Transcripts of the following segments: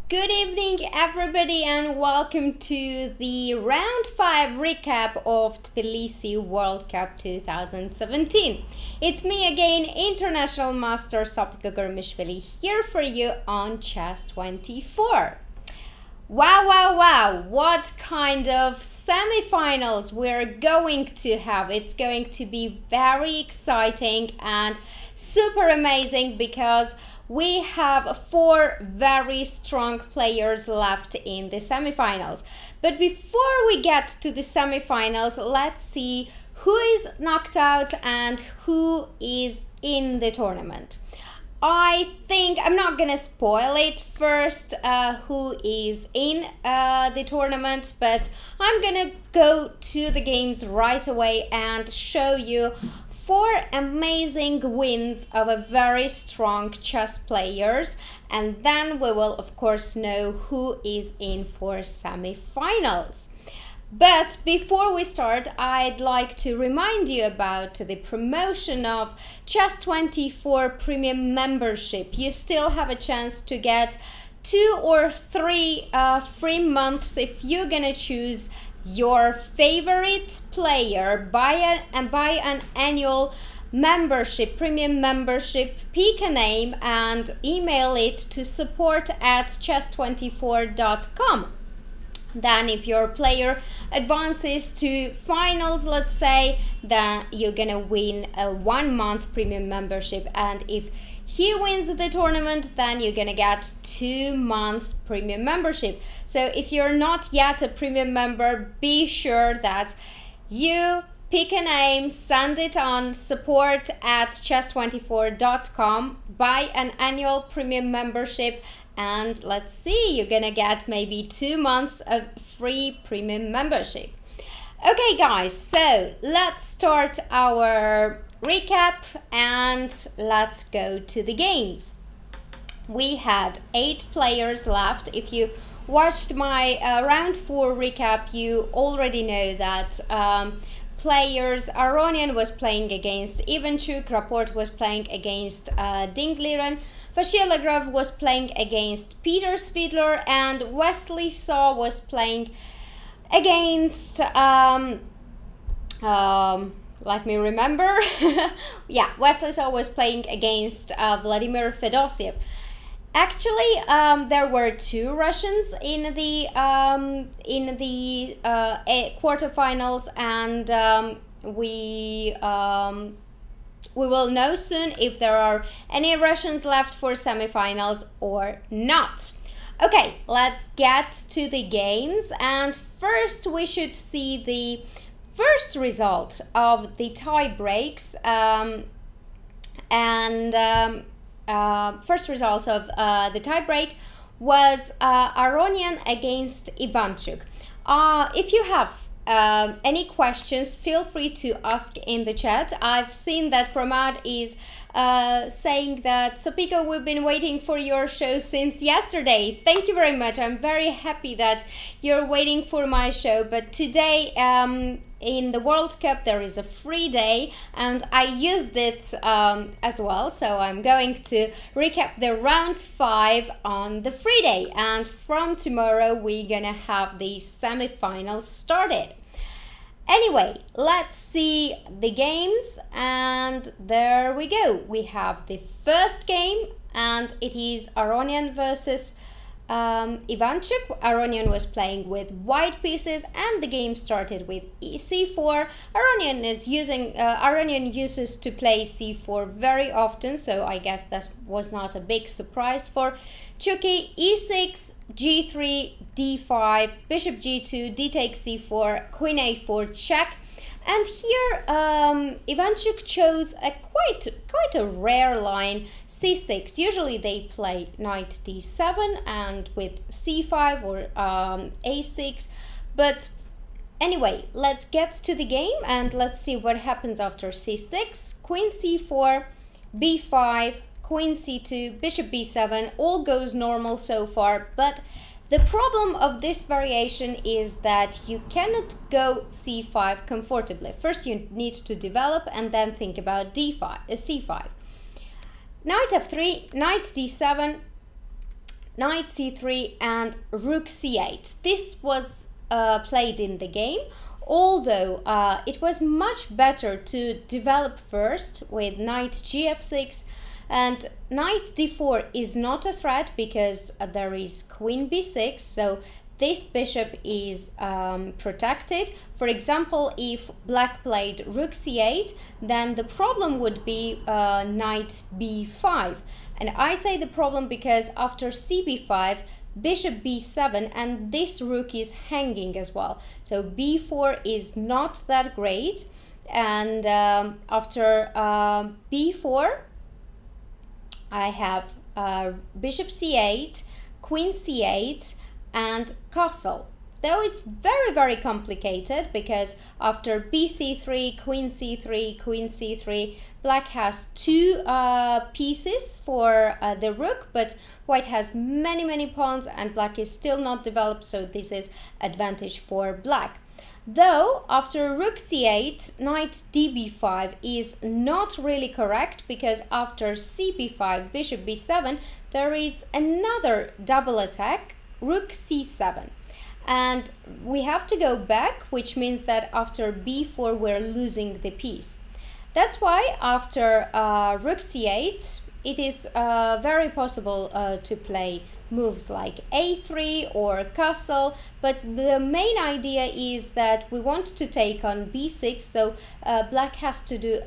Good evening everybody and welcome to the round 5 recap of Tbilisi World Cup 2017. It's me again, International Master Sopiko Guramishvili, here for you on Chess24. Wow, what kind of semi-finals we're going to have. It's going to be very exciting and super amazing because we have 4 very strong players left in the semifinals. But before we get to the semifinals, let's see who is knocked out and who is in the tournament. I think I'm not gonna spoil it first who is in the tournament, but I'm gonna go to the games right away and show you 4 amazing wins of a very strong chess players, and then we will of course know who is in for semi-finals. But before we start, I'd like to remind you about the promotion of Chess24 Premium membership. You still have a chance to get 2 or 3 free months if you're gonna choose your favorite player, buy an annual membership, premium membership, pick a name and email it to support@chess24.com. Then if your player advances to finals, let's say, then you're gonna win a 1-month premium membership, and if he wins the tournament, then you're gonna get 2 months premium membership. So if you're not yet a premium member, be sure that you pick a name, send it on support@chess24.com, buy an annual premium membership, and let's see, you're gonna get maybe 2 months of free premium membership. Okay guys, so let's start our recap and let's go to the games. We had 8 players left. If you watched my round 4 recap, you already know that players Aronian was playing against Ivanchuk, Rapport was playing against Dingliren, Vachier-Lagrave was playing against Peter Svidler, and Vachier-Lagrave was playing against let me remember. Yeah, Vachier-Lagrave was playing against Vladimir Fedoseev. Actually, there were 2 Russians in the quarterfinals, and we will know soon if there are any Russians left for semifinals or not. Okay, let's get to the games, and first we should see the first result of the tie breaks, first result of the tie break was Aronian against Ivanchuk. If you have any questions, feel free to ask in the chat. I've seen that Pramad is saying that, Sopiko, we've been waiting for your show since yesterday. Thank you very much. I'm very happy that you're waiting for my show. But today in the World Cup there is a free day and I used it as well. So I'm going to recap the round 5 on the free day. And from tomorrow we're gonna have the semi-finals started. Anyway, let's see the games, and there we go. We have the first game, and it is Aronian versus Ivanchuk. Aronian was playing with white pieces, and the game started with c4. Aronian uses to play c4 very often, so I guess that was not a big surprise for Chucky. E6, g3, d5, bishop g2, d takes c4, queen a4 check. And here Ivanchuk chose a quite a rare line, c6. Usually they play knight d7 and with c5 or a6. But anyway, let's get to the game and let's see what happens after c6, queen c4, b5, queen c2, bishop b7. All goes normal so far, but the problem of this variation is that you cannot go c5 comfortably. First you need to develop and then think about c5. Knight f3, knight d7, knight c3 and rook c8. This was played in the game, although it was much better to develop first with knight gf6, and knight d4 is not a threat because there is queen b6, so this bishop is protected. For example, if black played rook c8, then the problem would be knight b5. And I say the problem because after cb5, bishop b7, and this rook is hanging as well. So b4 is not that great. And after b4, I have bishop c8, queen c8, and castle. Though it's very, very complicated because after bc3, queen c3, queen c3, black has two pieces for the rook, but white has many, many pawns and black is still not developed, so this is advantage for black. Though after rook c8, knight db5 is not really correct because after cb5, bishop b7, there is another double attack, rook c7. And we have to go back, which means that after b4 we're losing the piece. That's why after rook c8 it is very possible to play moves like a3 or castle, but the main idea is that we want to take on b6, so black has to do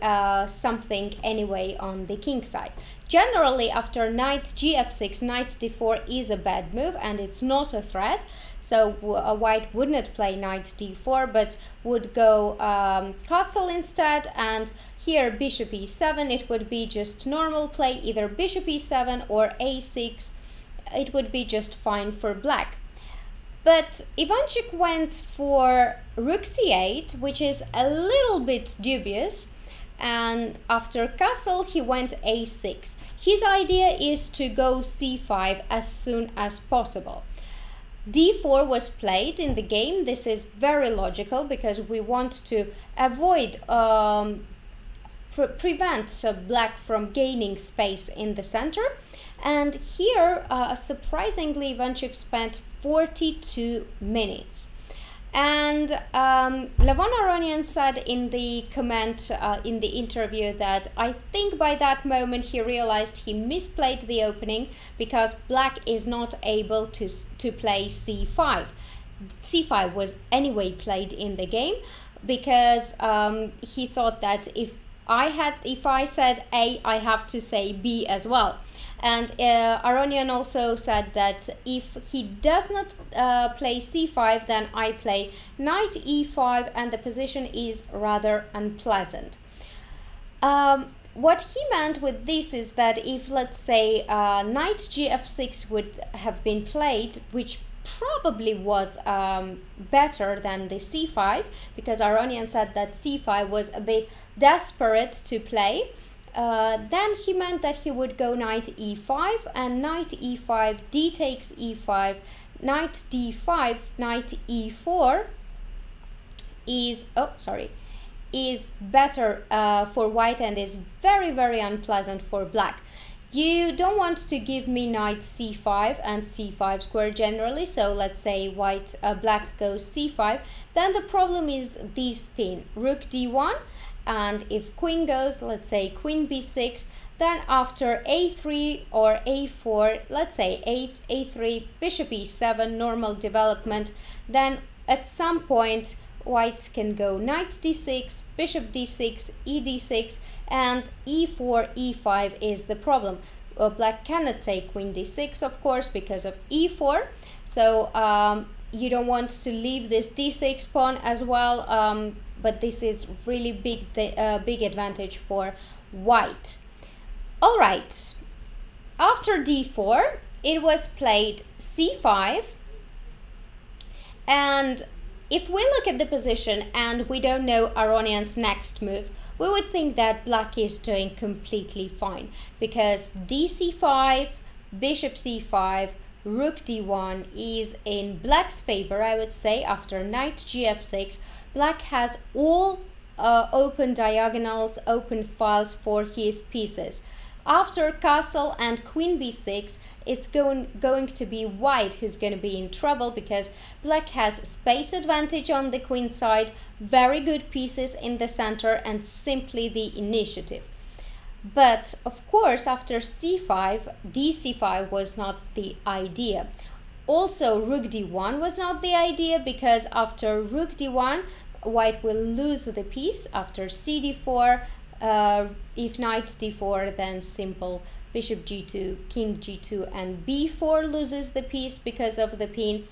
something anyway on the king side. Generally, after knight gf6, knight d4 is a bad move and it's not a threat, so white would not play knight d4 but would go castle instead, and here bishop e7, it would be just normal play, either bishop e7 or a6, it would be just fine for black. But Ivanchuk went for rook c8, which is a little bit dubious, and after castle he went a6. His idea is to go c5 as soon as possible. d4 was played in the game. This is very logical because we want to avoid prevent black from gaining space in the center. And here, surprisingly, Ivanchuk spent 42 minutes. And Levon Aronian said in the comment in the interview that I think by that moment he realized he misplayed the opening because black is not able to play c5. c5 was anyway played in the game because he thought that if I said A, I have to say B as well. And Aronian also said that if he does not play c5, then I play knight e5 and the position is rather unpleasant. What he meant with this is that if, let's say, knight gf6 would have been played, which probably was better than the c5, because Aronian said that c5 was a bit desperate to play, then he meant that he would go knight e5 and knight e5, d takes e5, knight d5, knight e4 is better for white and is very, very unpleasant for black. You don't want to give me knight c5 and c5 square generally, so let's say black goes c5, then the problem is this pin, rook d1, and if queen goes, let's say queen b6, then after a3 or a4, let's say a3, bishop e7, normal development, then at some point white can go knight d6, bishop d6, e d6, and e4, e5 is the problem. Black cannot take queen d6, of course, because of e4, so you don't want to leave this d6 pawn as well, but this is really big advantage for white. All right, after d4, it was played c5, and if we look at the position and we don't know Aronian's next move, we would think that black is doing completely fine because dc5, bishop c5, rook d1 is in black's favor, I would say. After knight gf6, black has all open diagonals, open files for his pieces. After castle and queen b6, it's going to be white who's going to be in trouble, because black has space advantage on the queen side, very good pieces in the center, and simply the initiative. But of course, after c5, dc5 was not the idea. Also, rook d1 was not the idea, because after rook d1, white will lose the piece. After cd4, if knight d4, then simple bishop g2, king g2, and b4 loses the piece because of the pin.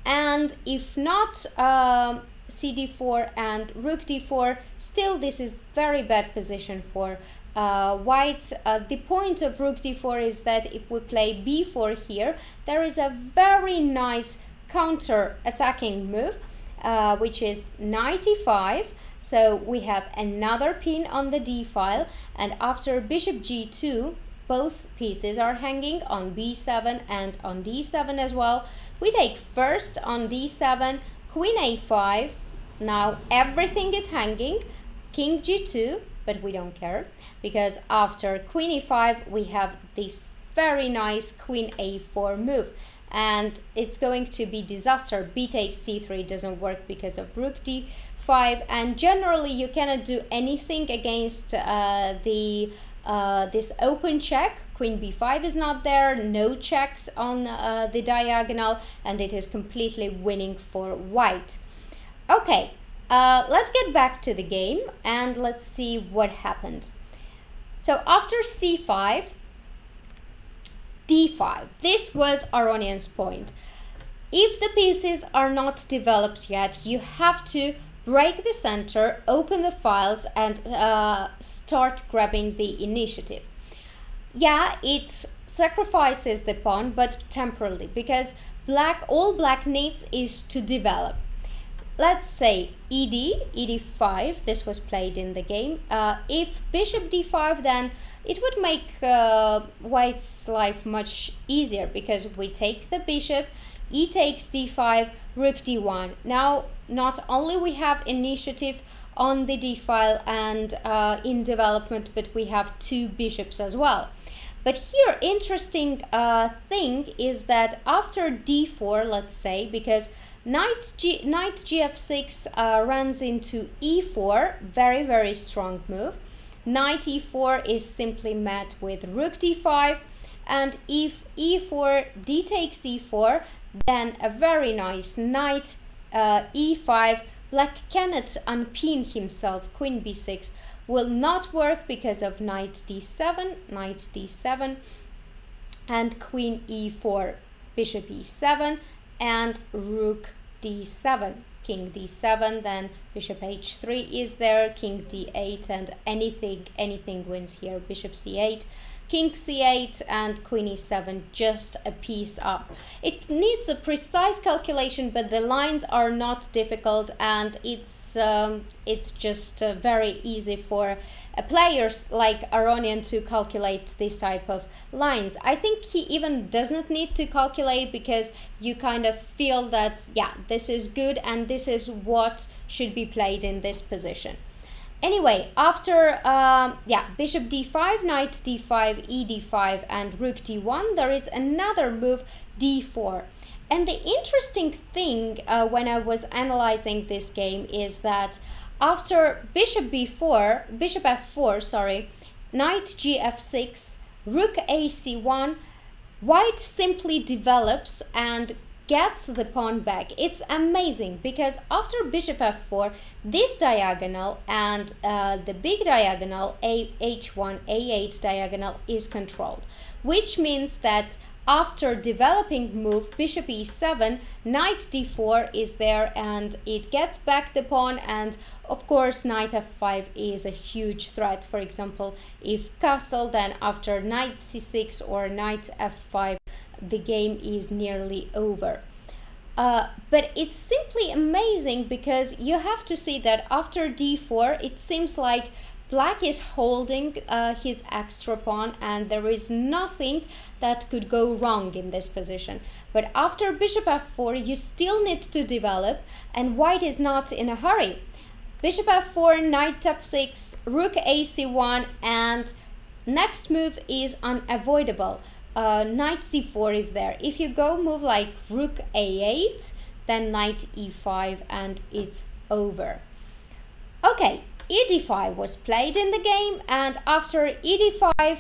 And if not cd4 and rook d4, still this is very bad position for white. The point of rook d4 is that if we play b4 here, there is a very nice counter attacking move, which is knight e5. So we have another pin on the d file, and after bishop g2, both pieces are hanging on b7 and on d7 as well. We take first on d7, queen a5. Now everything is hanging, king g2, but we don't care, because after queen e5 we have this very nice queen a4 move, and it's going to be disaster. B takes c3 doesn't work because of rook d5, and generally you cannot do anything against this open check. Queen b5 is not there, no checks on the diagonal, and it is completely winning for white. Okay, let's get back to the game and let's see what happened. So after c5, d5, this was Aronian's point. If the pieces are not developed yet, you have to break the center, open the files, and start grabbing the initiative. Yeah, it sacrifices the pawn, but temporarily, because all black needs is to develop. Let's say ed5, this was played in the game. If bishop d5, then it would make white's life much easier, because we take the bishop, e takes d5, rook d1. Now, not only we have initiative on the d file and in development, but we have two bishops as well. But here, interesting thing is that after d4, let's say, because knight gf6 runs into e4, very strong move. Knight e4 is simply met with rook d5, and if e4, d takes e4, then a very nice knight e5. Black cannot unpin himself. Queen b6 will not work because of knight d7, and queen e4, bishop e7, and rook d7, king d7, then bishop h3 is there, king d8, and anything wins here. Bishop c8, king c8, and queen e7, just a piece up. It needs a precise calculation, but the lines are not difficult, and it's just very easy for players like Aronian to calculate this type of lines. I think he even doesn't need to calculate, because you kind of feel that, yeah, this is good and this is what should be played in this position. Anyway, after bishop d5, knight d5, e d5, and rook d1, there is another move, d4. And the interesting thing when I was analyzing this game is that after bishop f4, sorry, knight gf6, rook ac1, white simply develops and gets the pawn back. It's amazing, because after bishop f4, this diagonal and the big diagonal, h1, a8 diagonal, is controlled, which means that after developing move bishop e7, knight d4 is there, and it gets back the pawn, and of course knight f5 is a huge threat. For example, if castle, then after knight c6 or knight f5, the game is nearly over. But it's simply amazing, because you have to see that after d4, it seems like black is holding his extra pawn, and there is nothing that could go wrong in this position. But after bishop f4, you still need to develop, and white is not in a hurry. Bishop f4, knight f6, rook ac1, and next move is unavoidable. Knight d4 is there. If you go move like rook a8, then knight e5 and it's over. Okay, e d5 was played in the game, and after e d5,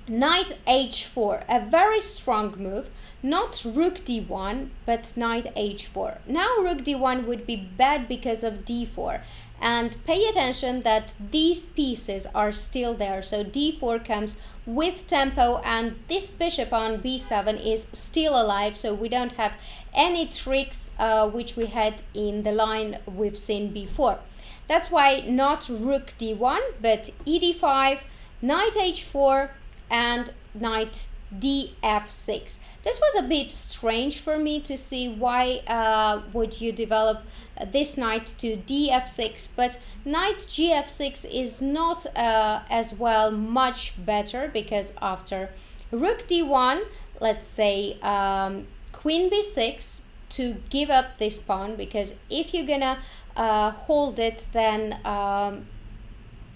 knight h4, a very strong move, not rook d1, but knight h4. Now rook d1 would be bad because of d4, and pay attention that these pieces are still there, so d4 comes with tempo, and this bishop on b7 is still alive, so we don't have any tricks which we had in the line we've seen before. That's why not rook d1, but e d5, knight h4, and knight df6. This was a bit strange for me to see why would you develop this knight to df6, but knight gf6 is not as well much better, because after rook d1, let's say queen b6 to give up this pawn, because if you're gonna hold it, then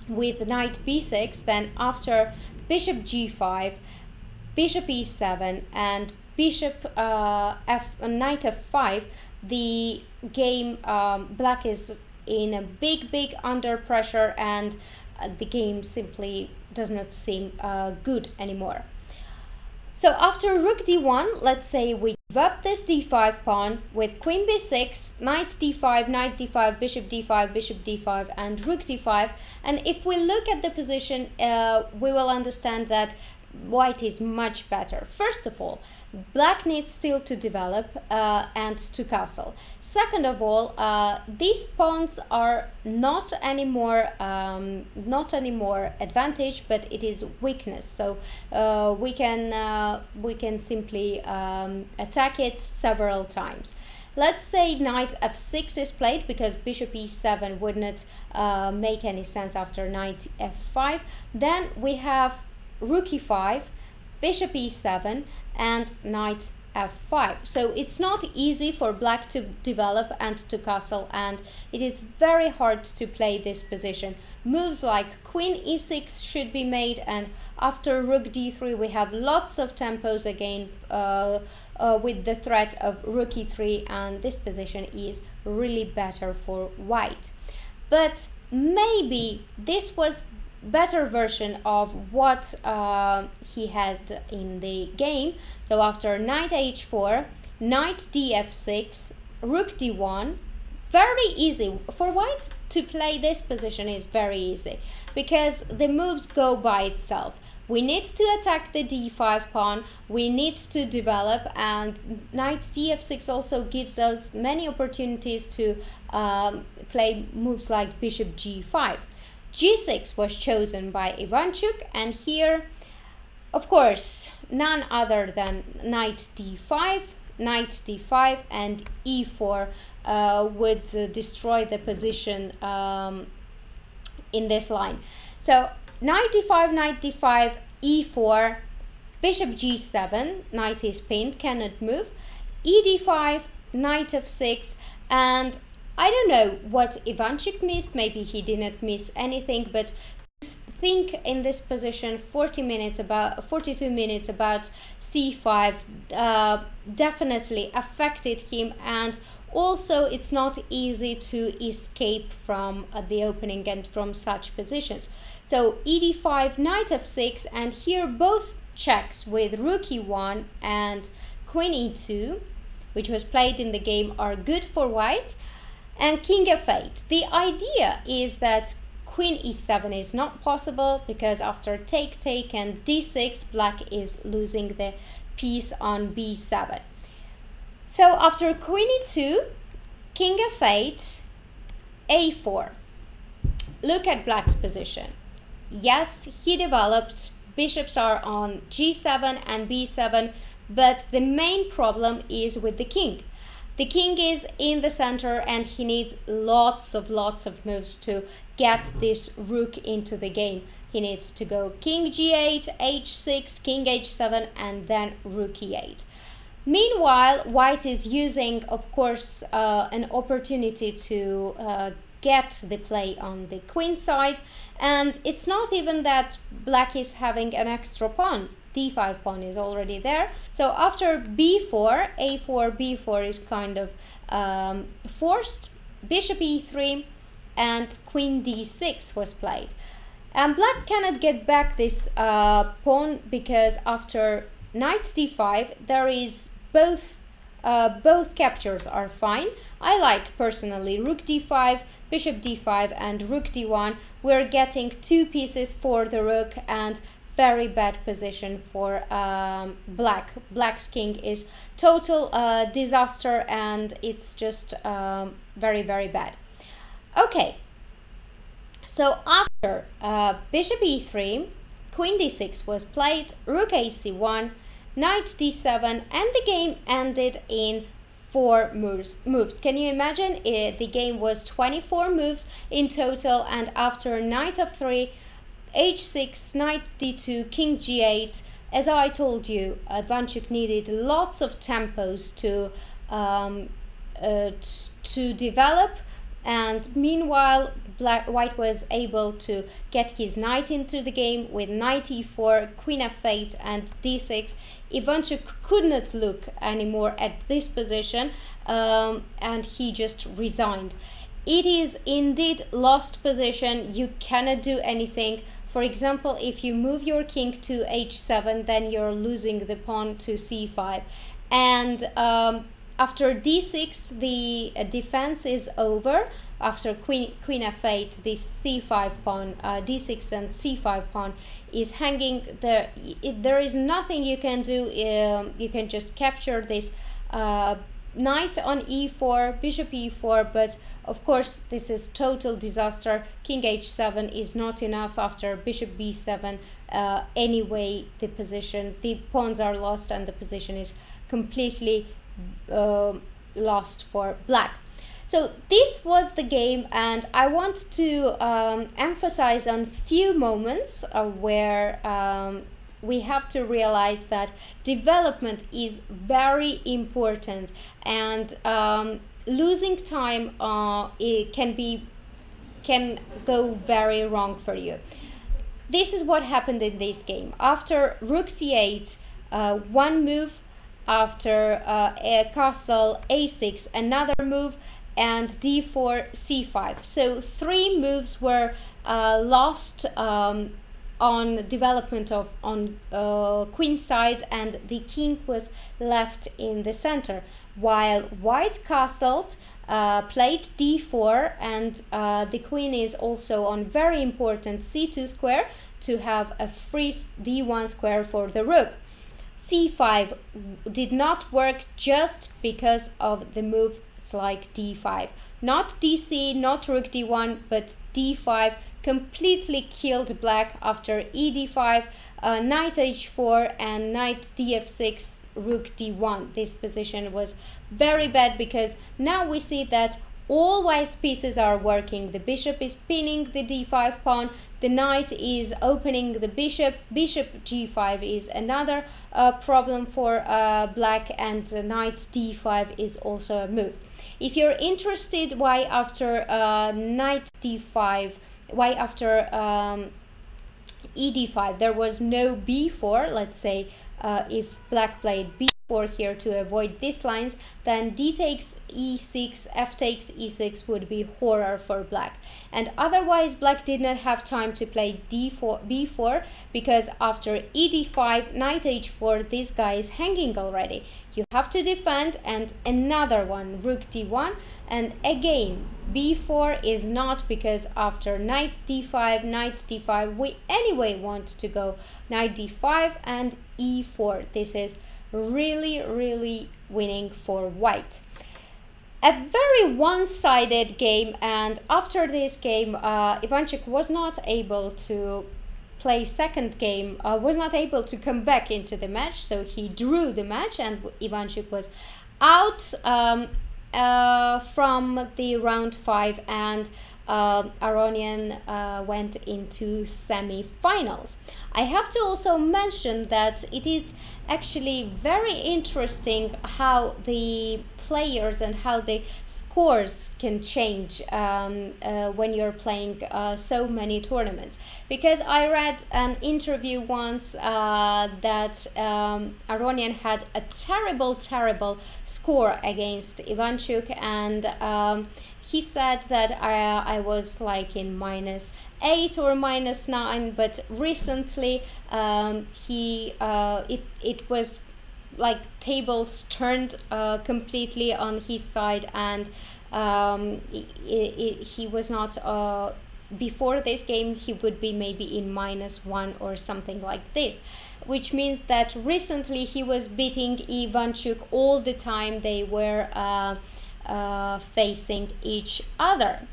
with knight b6, then after bishop g5, bishop e7, and bishop knight f5, the game, black is in a big under pressure, and the game simply does not seem good anymore. So after rook d1, let's say we give up this d5 pawn with queen b6, knight d5, bishop d5, and rook d5. And if we look at the position, we will understand that white is much better. First of all, black needs still to develop and to castle. Second of all, these pawns are not anymore advantage, but it is weakness. So we can simply attack it several times. Let's say knight f6 is played, because bishop e7 would not make any sense after knight f5. Then we have rook e5, bishop e7, and knight f5. So it's not easy for black to develop and to castle, and it is very hard to play this position. Moves like queen e6 should be made, and after rook d3 we have lots of tempos again with the threat of rook e3, and this position is really better for white. But maybe this was better version of what he had in the game. So after knight h4, knight df6, rook d1, very easy for white to play this position, is very easy because the moves go by itself. We need to attack the d5 pawn, we need to develop, and knight df6 also gives us many opportunities to play moves like bishop g5. G6 was chosen by Ivanchuk, and here, of course, none other than knight d5, and e4 would destroy the position in this line. So knight d5, e4, bishop g7, knight is pinned, cannot move, e d5, knight f6, and I don't know what Ivanchuk missed, maybe he didn't miss anything, but to think in this position 42 minutes about c5 definitely affected him, and also it's not easy to escape from the opening and from such positions. So e d5, knight f6, and here both checks with rook e1 and queen e2, which was played in the game, are good for white. And king f8. The idea is that queen e7 is not possible, because after take and d6, black is losing the piece on b7. So after queen e2, king f8, a4. Look at black's position. Yes, he developed, bishops are on g7 and b7, but the main problem is with the king. The king is in the center, and he needs lots of moves to get this rook into the game. He needs to go king g8, h6, king h7, and then rook e8. Meanwhile, white is using, of course, an opportunity to get the play on the queen side, And it's not even that black is having an extra pawn. D5 pawn is already there. So after b4, a4, b4 is kind of forced. Bishop e3 and queen d6 was played. And black cannot get back this pawn because after knight d5 there is both captures are fine. I like personally rook d5, bishop d5 and rook d1. We're getting 2 pieces for the rook and very bad position for black. Black's king is total disaster and it's just very, very bad. Okay, so after bishop e3, queen d6 was played, rook ac1, knight d7, and the game ended in 4 moves. Can you imagine? The game was 24 moves in total, and after knight f3, h6, knight d2, king g8, as I told you, Ivanchuk needed lots of tempos to develop, and meanwhile white was able to get his knight into the game with knight e4, queen f8 and d6. Ivanchuk could not look anymore at this position and he just resigned. It is indeed lost position. You cannot do anything. For example, if you move your king to h7, then you're losing the pawn to c5. And after d6, the defense is over. After queen f8, this c5 pawn, d6 and c5 pawn is hanging there. There is nothing you can do. You can just capture this knight on e4, bishop e4, but of course this is total disaster. King h7 is not enough after bishop b7. Anyway, the pawns are lost and the position is completely lost for black. So this was the game, and I want to emphasize on few moments where we have to realize that development is very important, and losing time it can go very wrong for you. This is what happened in this game. After rook c8, one move, after a castle a6, another move, and d4, c5. So 3 moves were lost on development on queen side, and the king was left in the center, while white castled, played d4, and the queen is also on very important c2 square to have a free d1 square for the rook. c5 did not work just because of the moves like d5. Not dc, not rook d1, but d5 completely killed black after ed5, knight h4 and knight df6, rook d1. This position was very bad because now we see that all white's pieces are working. The bishop is pinning the d5 pawn, the knight is opening the bishop, bishop g5 is another problem for black, and knight d5 is also a move. If you're interested why after knight d5, why after ed5 there was no b4, let's say if black played b4 here to avoid these lines, then d takes e6, f takes e6 would be horror for black. And otherwise black did not have time to play b4 because after ed5, knight h4, this guy is hanging already. You have to defend, and another one, rook d1, and again b4 is not, because after knight d5, we anyway want to go knight d5 and e4. This is really winning for white. A very one-sided game, and after this game Ivanchuk was not able to play second game, was not able to come back into the match, so he drew the match and Ivanchuk was out from the round 5, and Aronian went into semi-finals. I have to also mention that it is actually very interesting how the players and how the scores can change when you're playing so many tournaments. Because I read an interview once that Aronian had a terrible score against Ivanchuk, and he said that I was like in -8 or -9, but recently it was like tables turned completely on his side, and he was not before this game he would be maybe in -1 or something like this, which means that recently he was beating Ivanchuk all the time they were facing each other.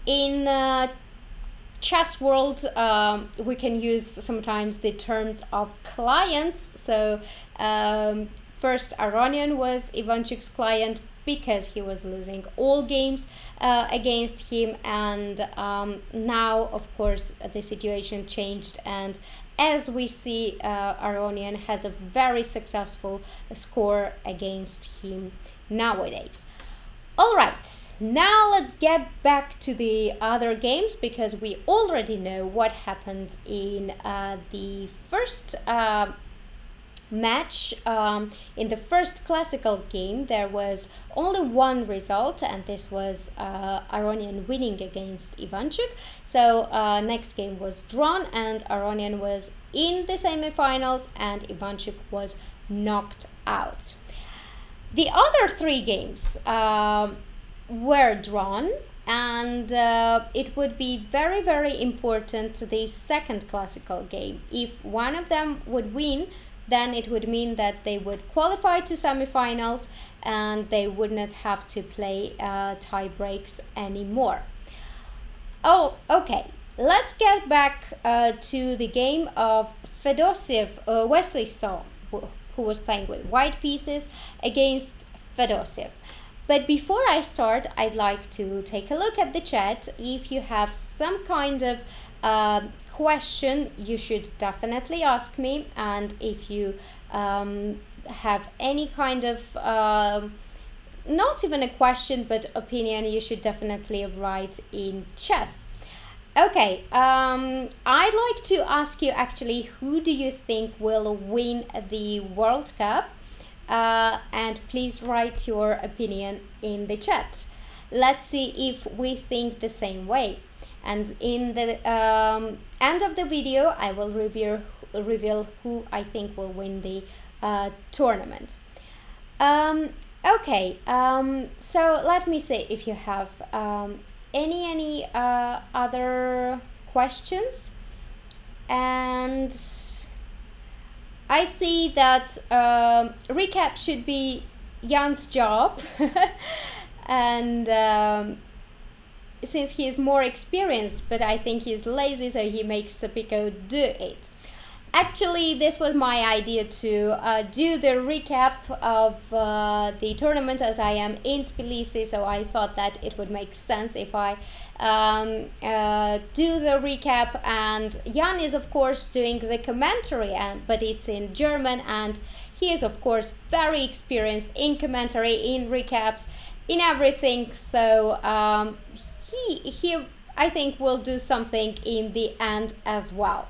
In chess world, we can use sometimes the terms of clients. So first Aronian was Ivanchuk's client because he was losing all games against him, and now of course the situation changed, and as we see, Aronian has a very successful score against him nowadays. Alright, now let's get back to the other games, because we already know what happened in the first match. In the first classical game there was only one result, and this was Aronian winning against Ivanchuk. So next game was drawn and Aronian was in the semi-finals and Ivanchuk was knocked out. The other three games were drawn, and it would be very important to the second classical game. If one of them would win, then it would mean that they would qualify to semi-finals and they would not have to play tie breaks anymore. Oh, okay. Let's get back to the game of Fedoseev, Vachier-Lagrave, who was playing with white pieces against Fedoseev. But before I start, I'd like to take a look at the chat. If you have some kind of question, you should definitely ask me, and if you have any kind of not even a question but opinion, you should definitely write in chess. Okay, I'd like to ask you actually, who do you think will win the World Cup? And please write your opinion in the chat. Let's see if we think the same way. And in the end of the video, I will reveal who I think will win the tournament. Okay, so let me see if you have any other questions. And I see that recap should be Jan's job, and since he is more experienced, but I think he's lazy, so he makes Sopiko do it. Actually, this was my idea to do the recap of the tournament, as I am in Tbilisi, so I thought that it would make sense if I do the recap, and Jan is of course doing the commentary, but it's in German, and he is of course very experienced in commentary, in recaps, in everything, so he I think will do something in the end as well.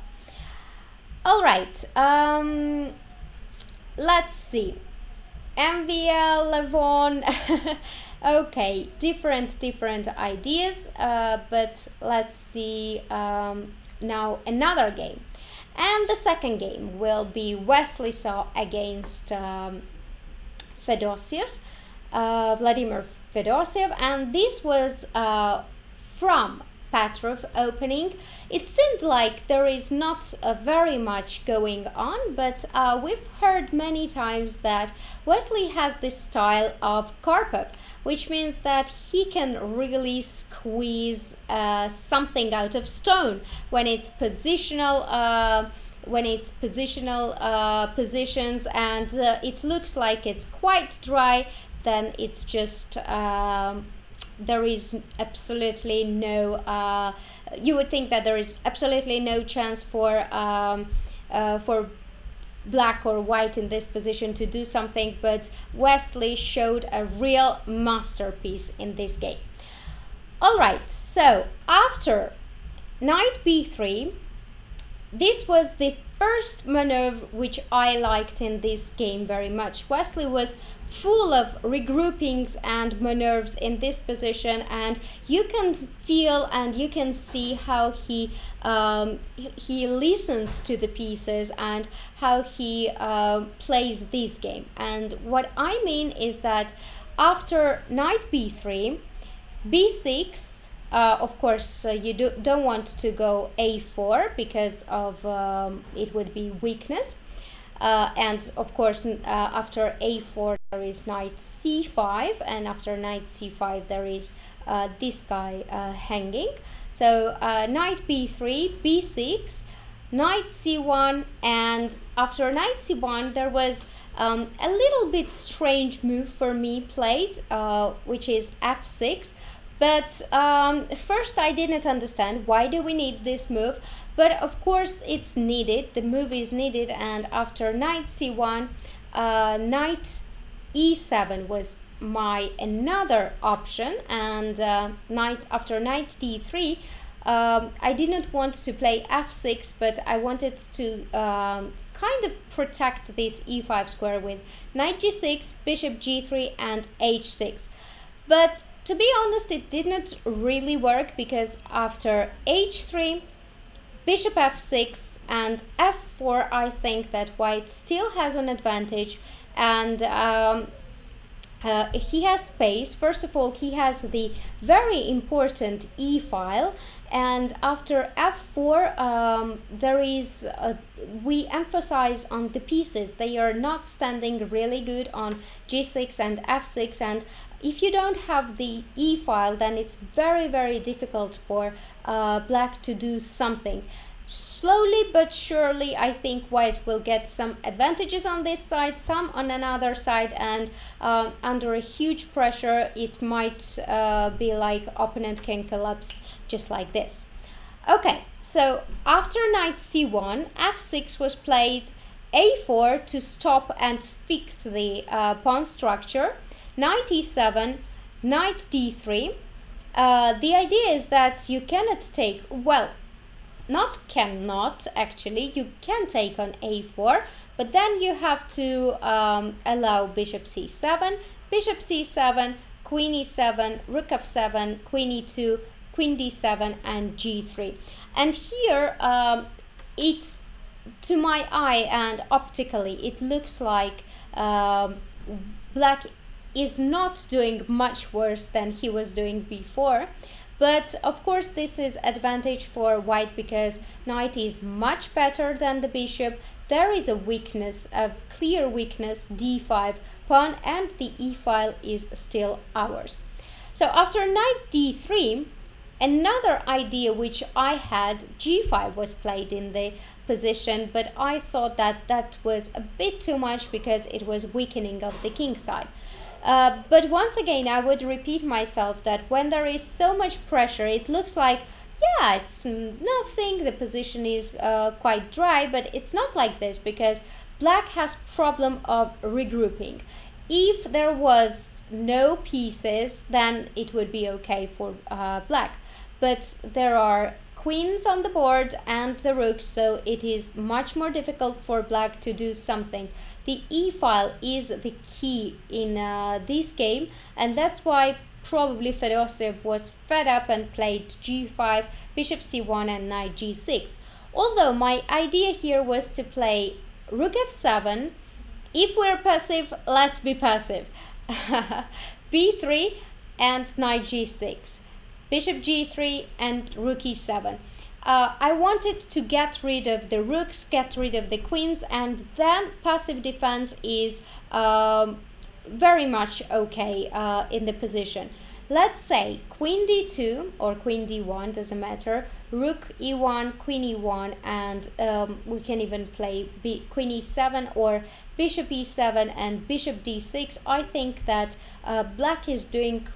All right, let's see. MVL, Levon, okay, different ideas, but let's see now another game. And the second game will be Vachier-Lagrave against Fedoseev, Vladimir Fedoseev, and this was from Petrov opening. It seemed like there is not very much going on, but we've heard many times that Wesley has this style of Karpov, which means that he can really squeeze something out of stone when it's positional positions, and it looks like it's quite dry, then it's just there is absolutely no, you would think that there is absolutely no chance for black or white in this position to do something, but Wesley showed a real masterpiece in this game. Alright, so after knight b3, this was the first maneuver which I liked in this game very much. Wesley was full of regroupings and maneuvers in this position, and you can feel and you can see how he listens to the pieces and how he plays this game. And what I mean is that after knight b3, b6, of course, you don't want to go a4 because of it would be weakness. And of course, after a4 there is knight c5, and after knight c5 there is this guy hanging. So knight b3, b6, knight c1, and after knight c1 there was a little bit strange move for me played, which is f6. But first I didn't understand why do we need this move, but of course it's needed, the move is needed. And after knight c1, knight e7 was my another option, and after knight d3, I didn't want to play f6, but I wanted to kind of protect this e5 square with knight g6, bishop g3 and h6. But to be honest, it didn't really work, because after h3, bishop f6 and f4, I think that white still has an advantage, and he has space. First of all, he has the very important e file, and after f4 there is we emphasize on the pieces. They are not standing really good on g6 and f6, and if you don't have the e file, then it's very difficult for black to do something. Slowly but surely, I think white will get some advantages on this side, some on another side, and under a huge pressure it might be like opponent can collapse just like this. Okay, so after knight c1, f6 was played, a4 to stop and fix the pawn structure, knight e7, knight d3. The idea is that you cannot take, well, not cannot actually, you can take on a4, but then you have to allow bishop c7, queen e7, rook f7, queen e2, queen d7 and g3. And here it's, to my eye and optically, it looks like black is not doing much worse than he was doing before. But of course this is advantage for white, because knight is much better than the bishop. There is a weakness, a clear weakness, d5 pawn, and the e file is still ours. So after knight d3, another idea which I had, g5 was played in the position, but I thought that that was a bit too much because it was weakening of the king side. But once again, I would repeat myself that when there is so much pressure, it looks like, yeah, it's nothing, the position is quite dry, but it's not like this, because black has problem of regrouping. If there was no pieces, then it would be okay for black. But there are queens on the board and the rooks, so it is much more difficult for black to do something. The e file is the key in this game, and that's why probably Fedoseev was fed up and played g5, bishop c1 and knight g6. Although my idea here was to play rook f7, if we're passive, let's be passive, b3 and knight g6, bishop g3 and rook e7. I wanted to get rid of the rooks, get rid of the queens, and then passive defense is very much okay in the position. Let's say queen d2 or queen d1, doesn't matter, rook e1, queen e1, and we can even play queen e7 or bishop e7 and bishop d6. I think that black is doing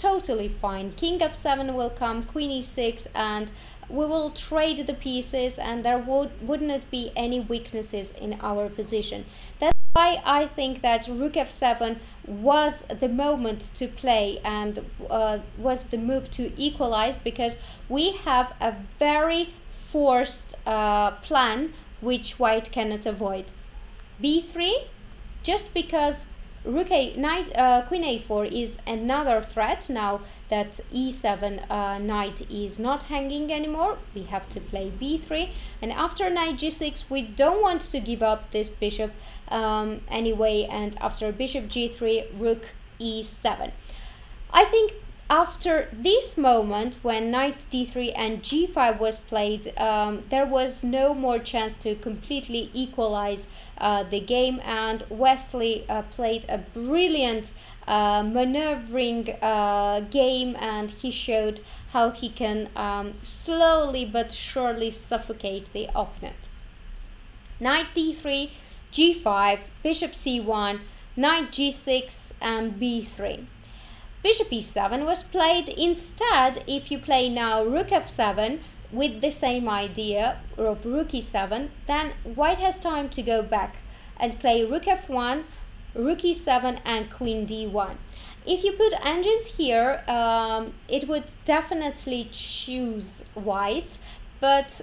totally fine. King f7 will come, queen e6, and we will trade the pieces, and there wouldn't be any weaknesses in our position. That's why I think that rook f7 was the moment to play and was the move to equalize, because we have a very forced plan which white cannot avoid. b3, just because queen a4 is another threat. Now that e7 knight is not hanging anymore, we have to play b3, and after knight g6 we don't want to give up this bishop anyway, and after bishop g3, rook e7. I think after this moment, when knight d3 and g5 was played, there was no more chance to completely equalize the game, and Wesley played a brilliant maneuvering game, and he showed how he can slowly but surely suffocate the opponent. Knight d3, g5, bishop c1, knight g6, and b3. Bishop e7 was played. Instead, if you play now rook f7 with the same idea of rook e7, then white has time to go back and play rook f1, rook e7, and queen d1. If you put engines here, it would definitely choose white, but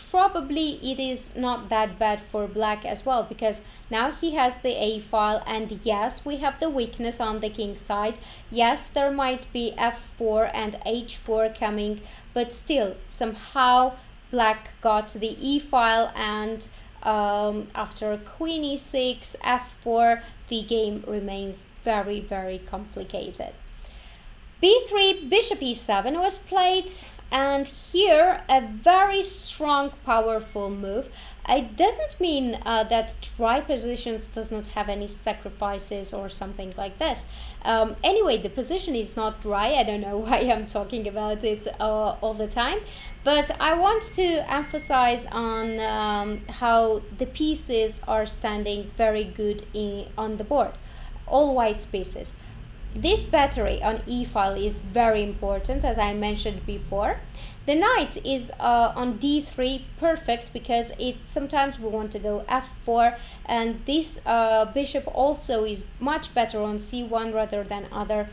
probably it is not that bad for black as well, because now he has the a file, and yes, we have the weakness on the king side. Yes, there might be f4 and h4 coming, but still somehow black got the e file, and after queen e6, f4, the game remains very, very complicated. b3, bishop e7 was played, and here a very strong, powerful move. It doesn't mean that dry positions does not have any sacrifices or something like this. Anyway, the position is not dry. I don't know why I'm talking about it all the time, but I want to emphasize on how the pieces are standing very good on the board, all white pieces. This battery on e file is very important, as I mentioned before. The knight is on d3 perfect, because sometimes we want to go f4, and this bishop also is much better on c1 rather than other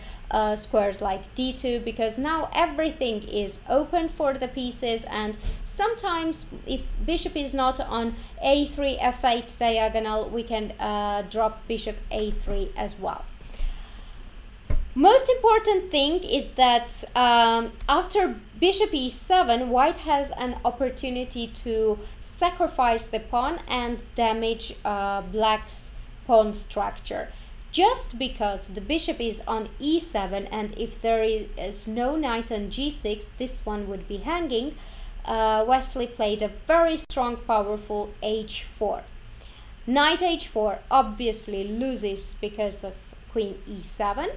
squares like d2, because now everything is open for the pieces, and sometimes if bishop is not on a3 f8 diagonal, we can drop bishop a3 as well. Most important thing is that after bishop e7, white has an opportunity to sacrifice the pawn and damage black's pawn structure. Just because the bishop is on e7, and if there is no knight on g6, this one would be hanging, Wesley played a very strong, powerful h4. Knight h4 obviously loses because of queen e7.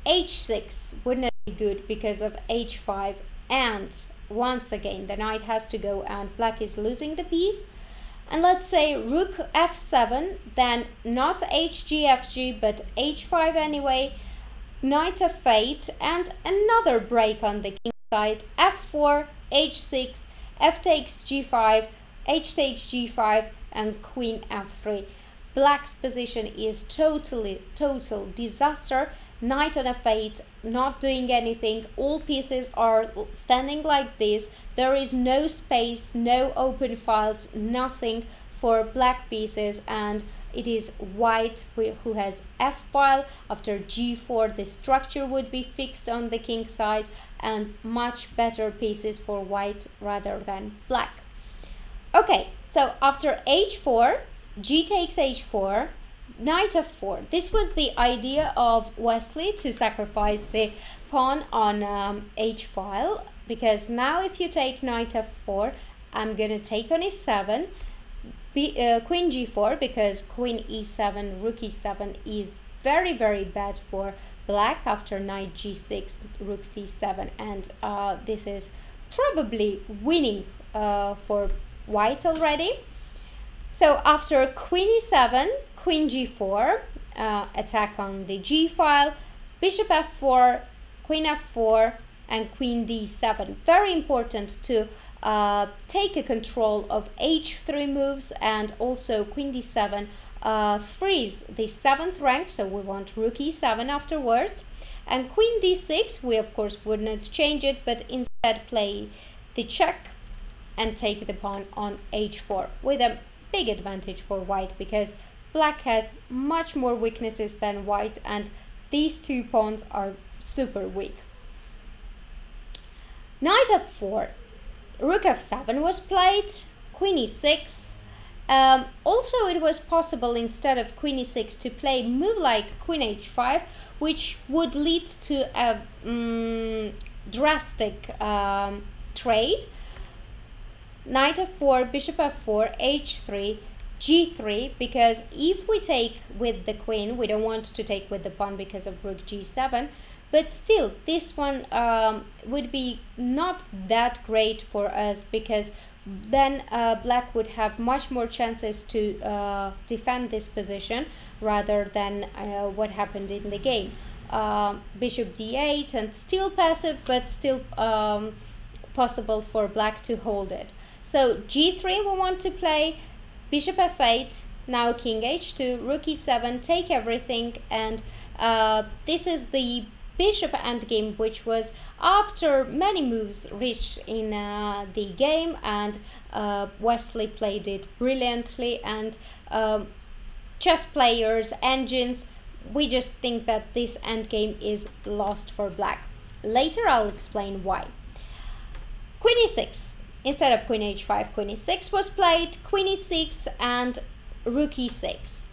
h6 would not be good because of h5, and once again the knight has to go, and black is losing the piece. And let's say rook f7, then not hg fg but h5 anyway, knight f8, and another break on the king side, f4, h6, f takes g5, h takes g5, and queen f3. Black's position is total disaster. Knight on f8, not doing anything. All pieces are standing like this. There is no space, no open files, nothing for black pieces, and it is white who has f file. After g4, the structure would be fixed on the king side, and much better pieces for white rather than black. Okay, so after h4, g takes h4, knight f4. This was the idea of Wesley, to sacrifice the pawn on h file, because now if you take knight f4, I'm gonna take on e7, queen g4, because queen e7, rook e7 is very bad for black. After knight g6, rook c7, and this is probably winning for white already. So after queen e7, queen g4, attack on the g file, bishop f4, queen f4, and queen d7. Very important to take a control of h3 moves, and also queen d7 frees the 7th rank, so we want rook e7 afterwards. And queen d6, we of course would not change it, but instead play the check and take the pawn on h4 with a big advantage for white, because black has much more weaknesses than white, and these two pawns are super weak. Knight f4, rook f7 was played, queen e6. Also, it was possible instead of queen e6 to play move like queen h5, which would lead to a drastic trade. Knight f4, bishop f4, h3, g3, because if we take with the queen, we don't want to take with the pawn because of rook g7, but still this one would be not that great for us, because then black would have much more chances to defend this position rather than what happened in the game. Bishop d8, and still passive, but still possible for black to hold it. So g3 we want to play, bishop f8, now king h2, rook e7, take everything, and this is the bishop endgame, which was after many moves reached in the game, and Wesley played it brilliantly, and chess players, engines, we just think that this endgame is lost for black. Later I'll explain why. Queen e6. Instead of queen h5, queen e6 was played, queen e6 and rook e6.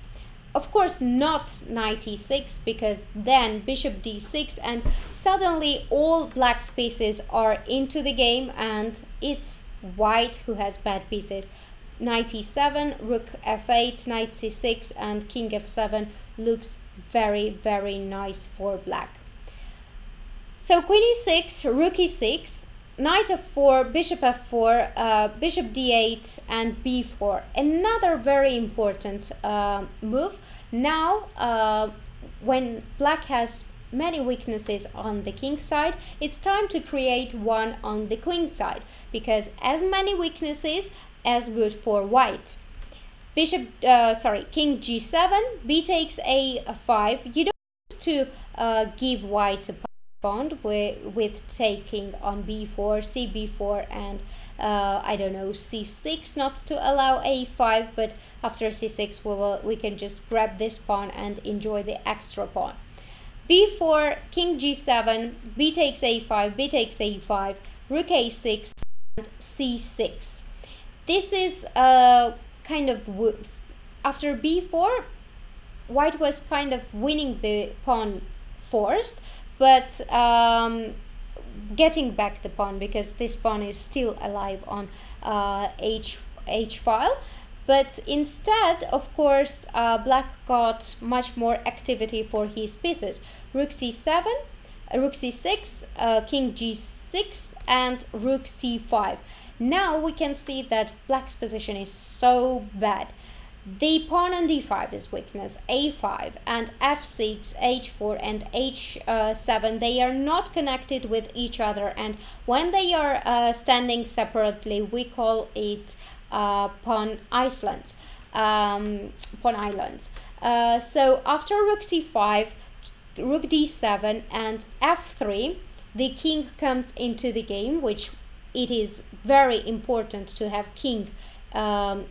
Of course not knight e6, because then bishop d6, and suddenly all black's pieces are into the game, and it's white who has bad pieces. Knight e7, rook f8, knight c6, and king f7 looks very, very nice for black. So queen e6, rook e6, knight f4, bishop f4, bishop d8, and b4. Another very important move. Now, when black has many weaknesses on the king side, it's time to create one on the queen side, because as many weaknesses, as good for white. King g7, b takes a5. You don't want to give white a pawn with taking on b4, cb4, and I don't know, c6, not to allow a5, but after c6 we can just grab this pawn and enjoy the extra pawn. b4, king g7, b takes a5, b takes a5, rook a6, and c6. This is kind of, after b4, white was kind of winning the pawn forced, but getting back the pawn, because this pawn is still alive on h file. But instead, of course, black got much more activity for his pieces. Rook c7, rook c6, king g6, and rook c5. Now we can see that black's position is so bad. The pawn on d5 is weakness, a5, and f6, h4, and h7, they are not connected with each other, and when they are standing separately, we call it pawn islands. So after rook c5, rook d7, and f3, the king comes into the game, which it is very important to have king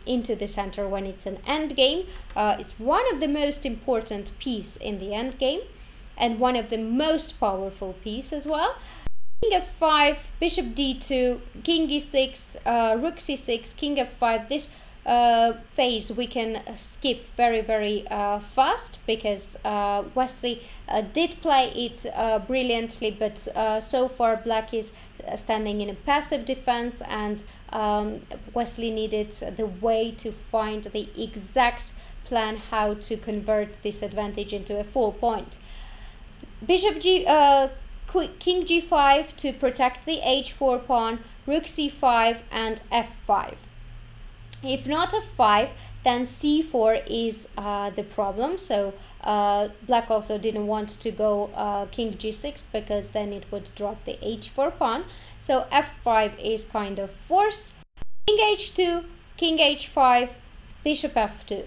into the center when it's an end game. It's one of the most important piece in the end game, and one of the most powerful piece as well. King f5, bishop d2, king e6, rook c6, king f5. This phase we can skip very, very fast, because Wesley did play it brilliantly, but so far black is standing in a passive defense, and Wesley needed the way to find the exact plan how to convert this advantage into a full point. King g5 to protect the h4 pawn, rook c5, and f5. If not f5, then c4 is the problem. So black also didn't want to go king g6 because then it would drop the h4 pawn. So f5 is kind of forced. King h2, king h5, bishop f2,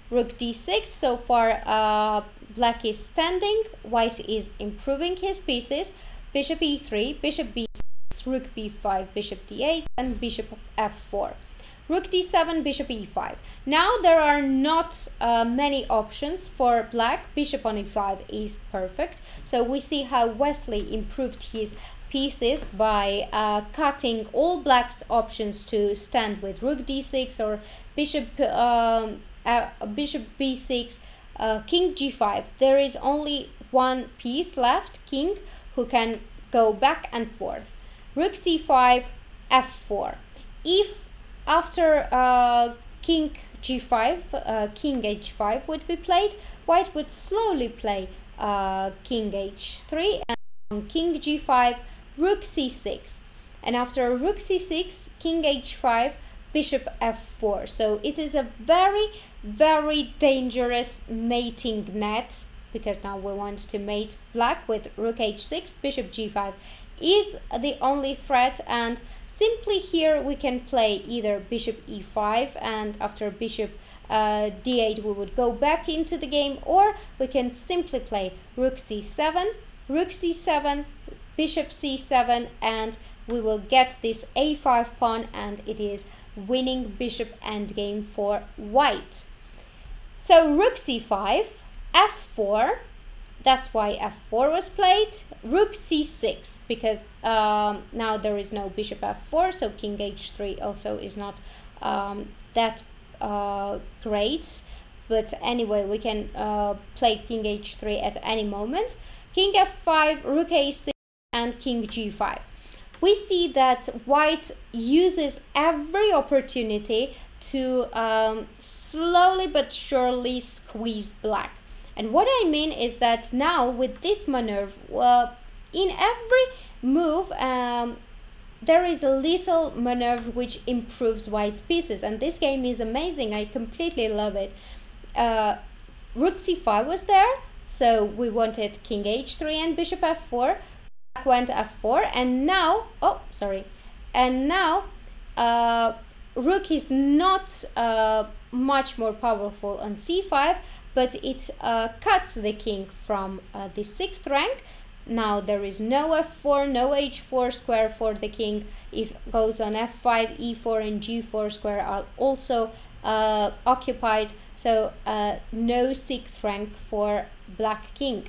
rook d6. So far black is standing, white is improving his pieces. Bishop e3, bishop b6, rook b5, bishop d8, and bishop f4. Rook d7, bishop e5. Now there are not many options for black. Bishop on e5 is perfect. So we see how Wesley improved his pieces by cutting all black's options to stand with rook d6 or bishop b6, king g5. There is only one piece left, king, who can go back and forth. Rook c5, f4. If after king g5, king h5 would be played, white would slowly play king h3 and king g5, rook c6. And after rook c6, king h5, bishop f4. So it is a very, very dangerous mating net, because now we want to mate black with rook h6, bishop g5 is the only threat, and simply here we can play either bishop e5, and after bishop d8 we would go back into the game, or we can simply play rook c7, bishop c7, and we will get this a5 pawn, and it is winning bishop endgame for white. So rook c5, f4, that's why f4 was played. Rook c6, because now there is no bishop f4, so king h3 also is not that great. But anyway, we can play king h3 at any moment. King f5, rook a6, and king g5. We see that white uses every opportunity to slowly but surely squeeze black. And what I mean is that now with this maneuver, in every move, there is a little maneuver which improves white's pieces. And this game is amazing. I completely love it. Rook c5 was there. So we wanted king h3 and bishop f4. Black went f4. And now, oh, sorry. And now, rook is not much more powerful on c5. But it cuts the king from the 6th rank. Now there is no f4, no h4 square for the king. If it goes on f5, e4 and g4 square are also occupied. So no 6th rank for black king.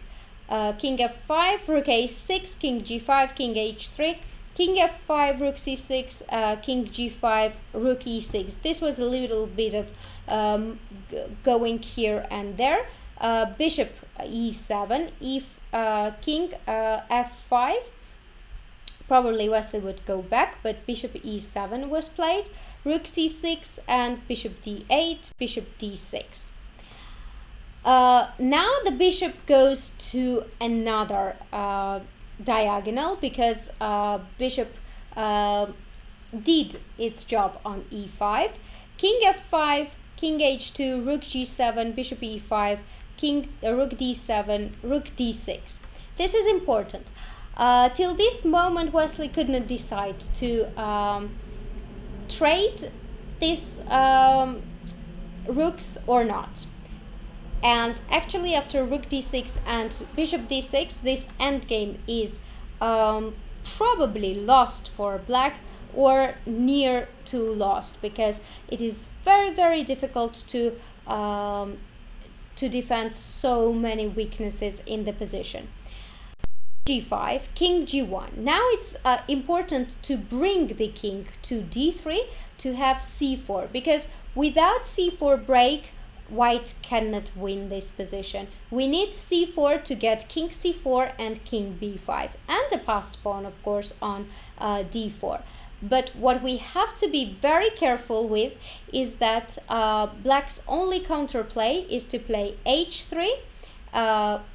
King f5, rook a6, king g5, king h3. King f5, rook c6, king g5, rook e6. This was a little bit of going here and there. Bishop e7, if king f5, probably Wesley would go back, but bishop e7 was played. Rook c6 and bishop d8, bishop d6. Now the bishop goes to another diagonal, because bishop did its job on e5. King f5, king h2, rook g7, bishop e5, king rook d7, rook d6. This is important. Till this moment, Wesley could not decide to trade these rooks or not. And actually, after rook d6 and bishop d6, this endgame is probably lost for black, or near to lost, because it is very, very difficult to defend so many weaknesses in the position. g5, king g1. Now it's important to bring the king to d3 to have c4, because without c4 break, white cannot win this position. We need c4 to get king c4 and king b5, and a passed pawn, of course, on d4. But what we have to be very careful with is that black's only counterplay is to play h3,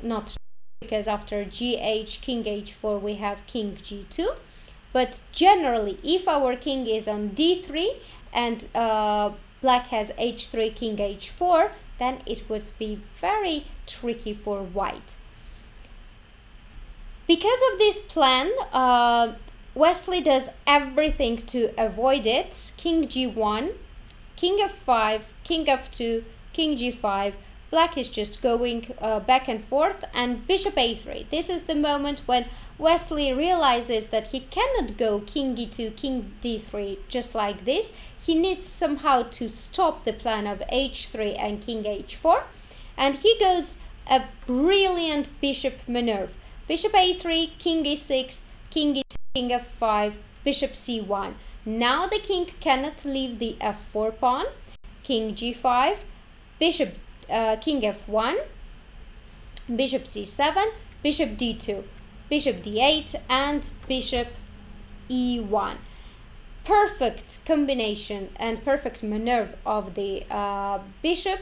not because after gh, king h4, we have king g2. But generally, if our king is on d3 and black has h3, king h4, then it would be very tricky for white. Because of this plan, Wesley does everything to avoid it. King g1, king f5, king f2, king g5. Black is just going back and forth, and bishop a3. This is the moment when Wesley realizes that he cannot go king e2, king d3 just like this. He needs somehow to stop the plan of h3 and king h4, and he goes a brilliant bishop maneuver. Bishop a3, king e6, king e2, king f5, bishop c1. Now the king cannot leave the f4 pawn. King g5, bishop king f1, bishop c7, bishop d2, bishop d8, and bishop e1. Perfect combination and perfect maneuver of the bishop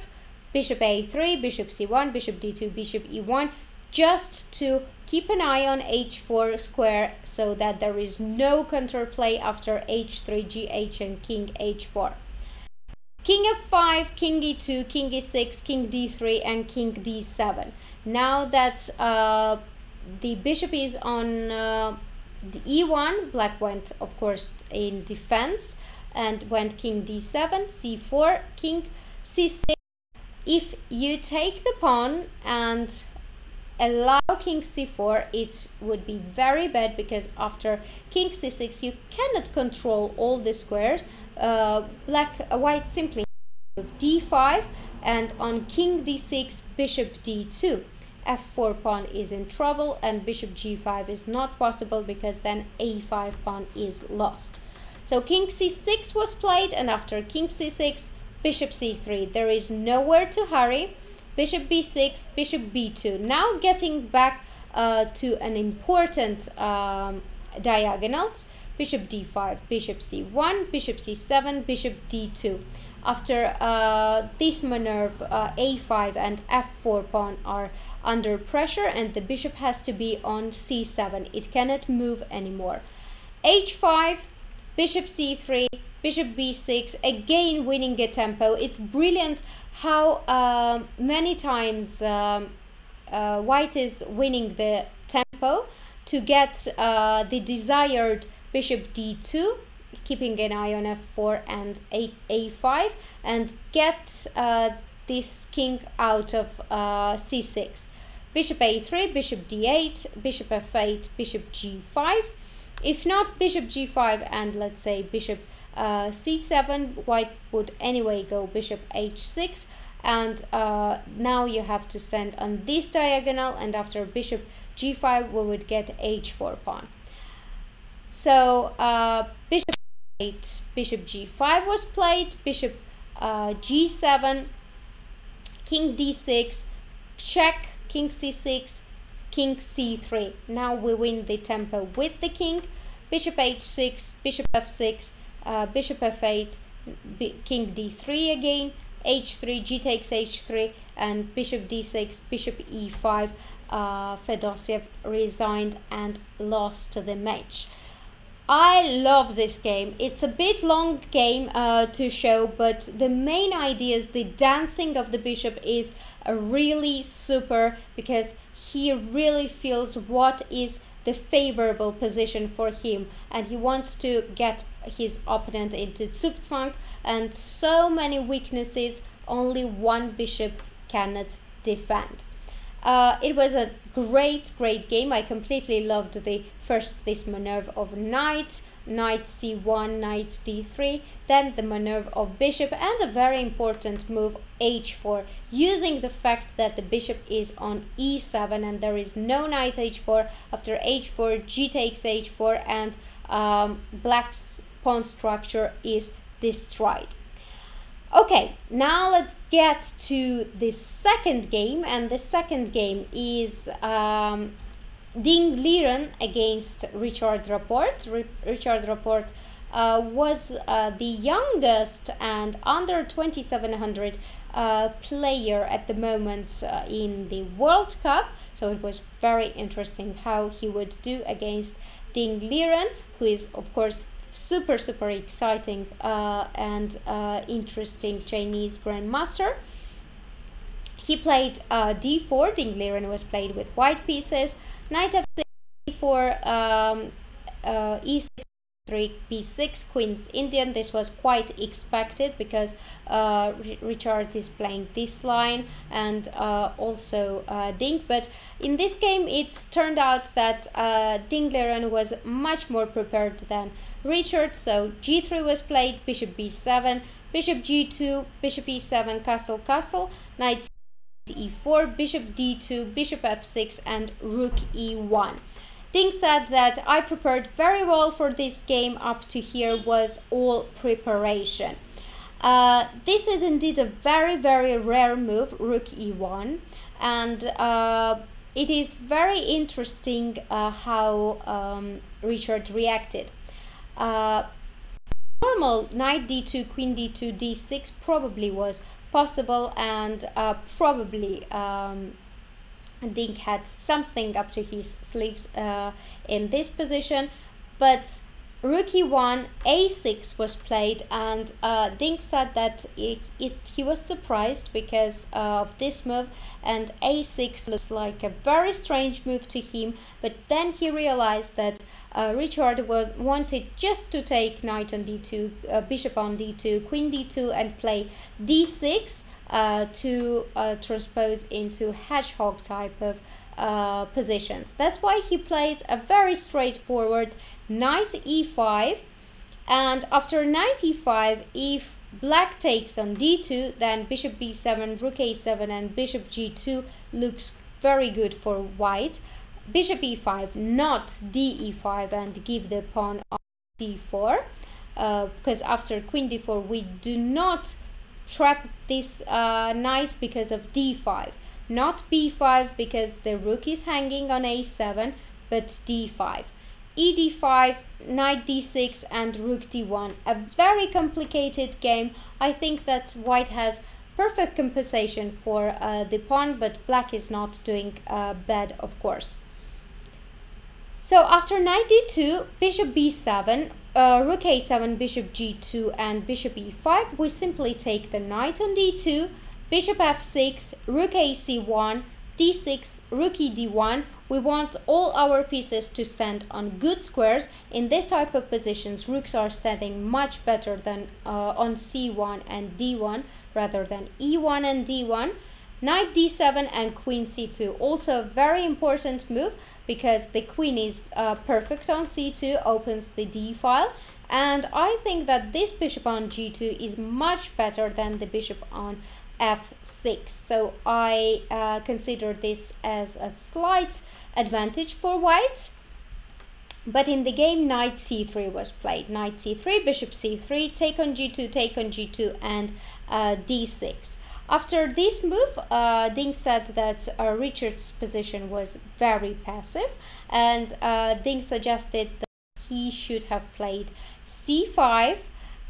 a3, bishop c1, bishop d2, bishop e1, just to keep an eye on h4 square so that there is no counterplay after h3, gh, and king h4. King f5, king e2, king e6, king d3, and king d7. Now that the bishop is on the e1, black went, of course, in defense and went king d7, c4, king c6. If you take the pawn and allow king c4, it would be very bad, because after king c6 you cannot control all the squares. White simply move d5, and on king d6, bishop d2. f4 pawn is in trouble, and bishop g5 is not possible, because then a5 pawn is lost. So king c6 was played, and after king c6, bishop c3. There is nowhere to hurry. Bishop b6, bishop b2. Now getting back to an important diagonals. Bishop d5, bishop c1, bishop c7, bishop d2. After this maneuver, a5 and f4 pawn are under pressure, and the bishop has to be on c7. It cannot move anymore. h5, bishop c3, bishop b6, again winning a tempo. It's brilliant how many times white is winning the tempo to get the desired bishop d2, keeping an eye on f4 and a5, and get this king out of c6. Bishop a3, bishop d8, bishop f8, bishop g5. If not bishop g5 and let's say bishop c7, white would anyway go bishop h6, and now you have to stand on this diagonal, and after bishop g5 we would get h4 pawn. So bishop 8, bishop g5 was played, bishop g7, king d6, check, king c6, king c3. Now we win the tempo with the king. Bishop h6, bishop f6, bishop f8, king d3 again, h3, g takes h3, and bishop d6, bishop e5. Fedoseev resigned and lost the match. I love this game. It's a bit long game to show, but the main idea is the dancing of the bishop is really super, because he really feels what is the favorable position for him, and he wants to get his opponent into Zugzwang, and so many weaknesses only one bishop cannot defend. It was a great game. I completely loved this maneuver of knight c1, knight d3, then the maneuver of bishop, and a very important move h4, using the fact that the bishop is on e7 and there is no knight h4. After h4, g takes h4, and black's pawn structure is destroyed. Okay, now let's get to the second game, and the second game is Ding Liren against Richard Rapport. Richard Rapport was the youngest and under 2700 player at the moment in the World Cup, so it was very interesting how he would do against Ding Liren, who is of course super exciting and interesting Chinese grandmaster. He played d4. Ding Liren was played with white pieces. Knight f6, d4, e6, b6, queen's Indian. This was quite expected because Richard is playing this line and also Ding. But in this game, it's turned out that Ding Liren was much more prepared than Richard. So g3 was played, bishop b7, bishop g2, bishop e7, castle, castle, knight e4, bishop d2, bishop f6, and rook e1. Ding said that I prepared very well for this game. Up to here was all preparation. This is indeed a very rare move, rook e1, and it is very interesting how Richard reacted. Normal knight d2, queen d2, d6 probably was possible, and probably Ding had something up to his sleeves in this position, but rook e1, a6 was played, and Ding said that he was surprised because of this move, and a6 looks like a very strange move to him. But then he realized that Richard wanted just to take knight on d2, bishop on d2, queen d2, and play d6 to transpose into hedgehog type of positions. That's why he played a very straightforward knight e5, and after knight e5, if black takes on d2, then bishop b7, rook a7, and bishop g2 looks very good for white. Bishop e5, not d e5, and give the pawn on c4, because after queen d4 we do not trap this knight because of d5, not b5 because the rook is hanging on a7, but d5, e d5, knight d6, and rook d1. A very complicated game. I think that white has perfect compensation for the pawn, but black is not doing bad, of course. So after knight d2, bishop b7, rook a7, bishop g2, and bishop e5, we simply take the knight on d2, bishop f6, rook ac1, d6, rook e d1. We want all our pieces to stand on good squares. In this type of positions, rooks are standing much better than on c1 and d1 rather than e1 and d1. Knight d7 and queen c2, also a very important move because the queen is perfect on c2, opens the d file, and I think that this bishop on g2 is much better than the bishop on f6. So I consider this as a slight advantage for white. But in the game, knight c3 was played. Knight c3, bishop c3, take on g2, and d6. After this move, Ding said that Richard's position was very passive, and Ding suggested that he should have played c5,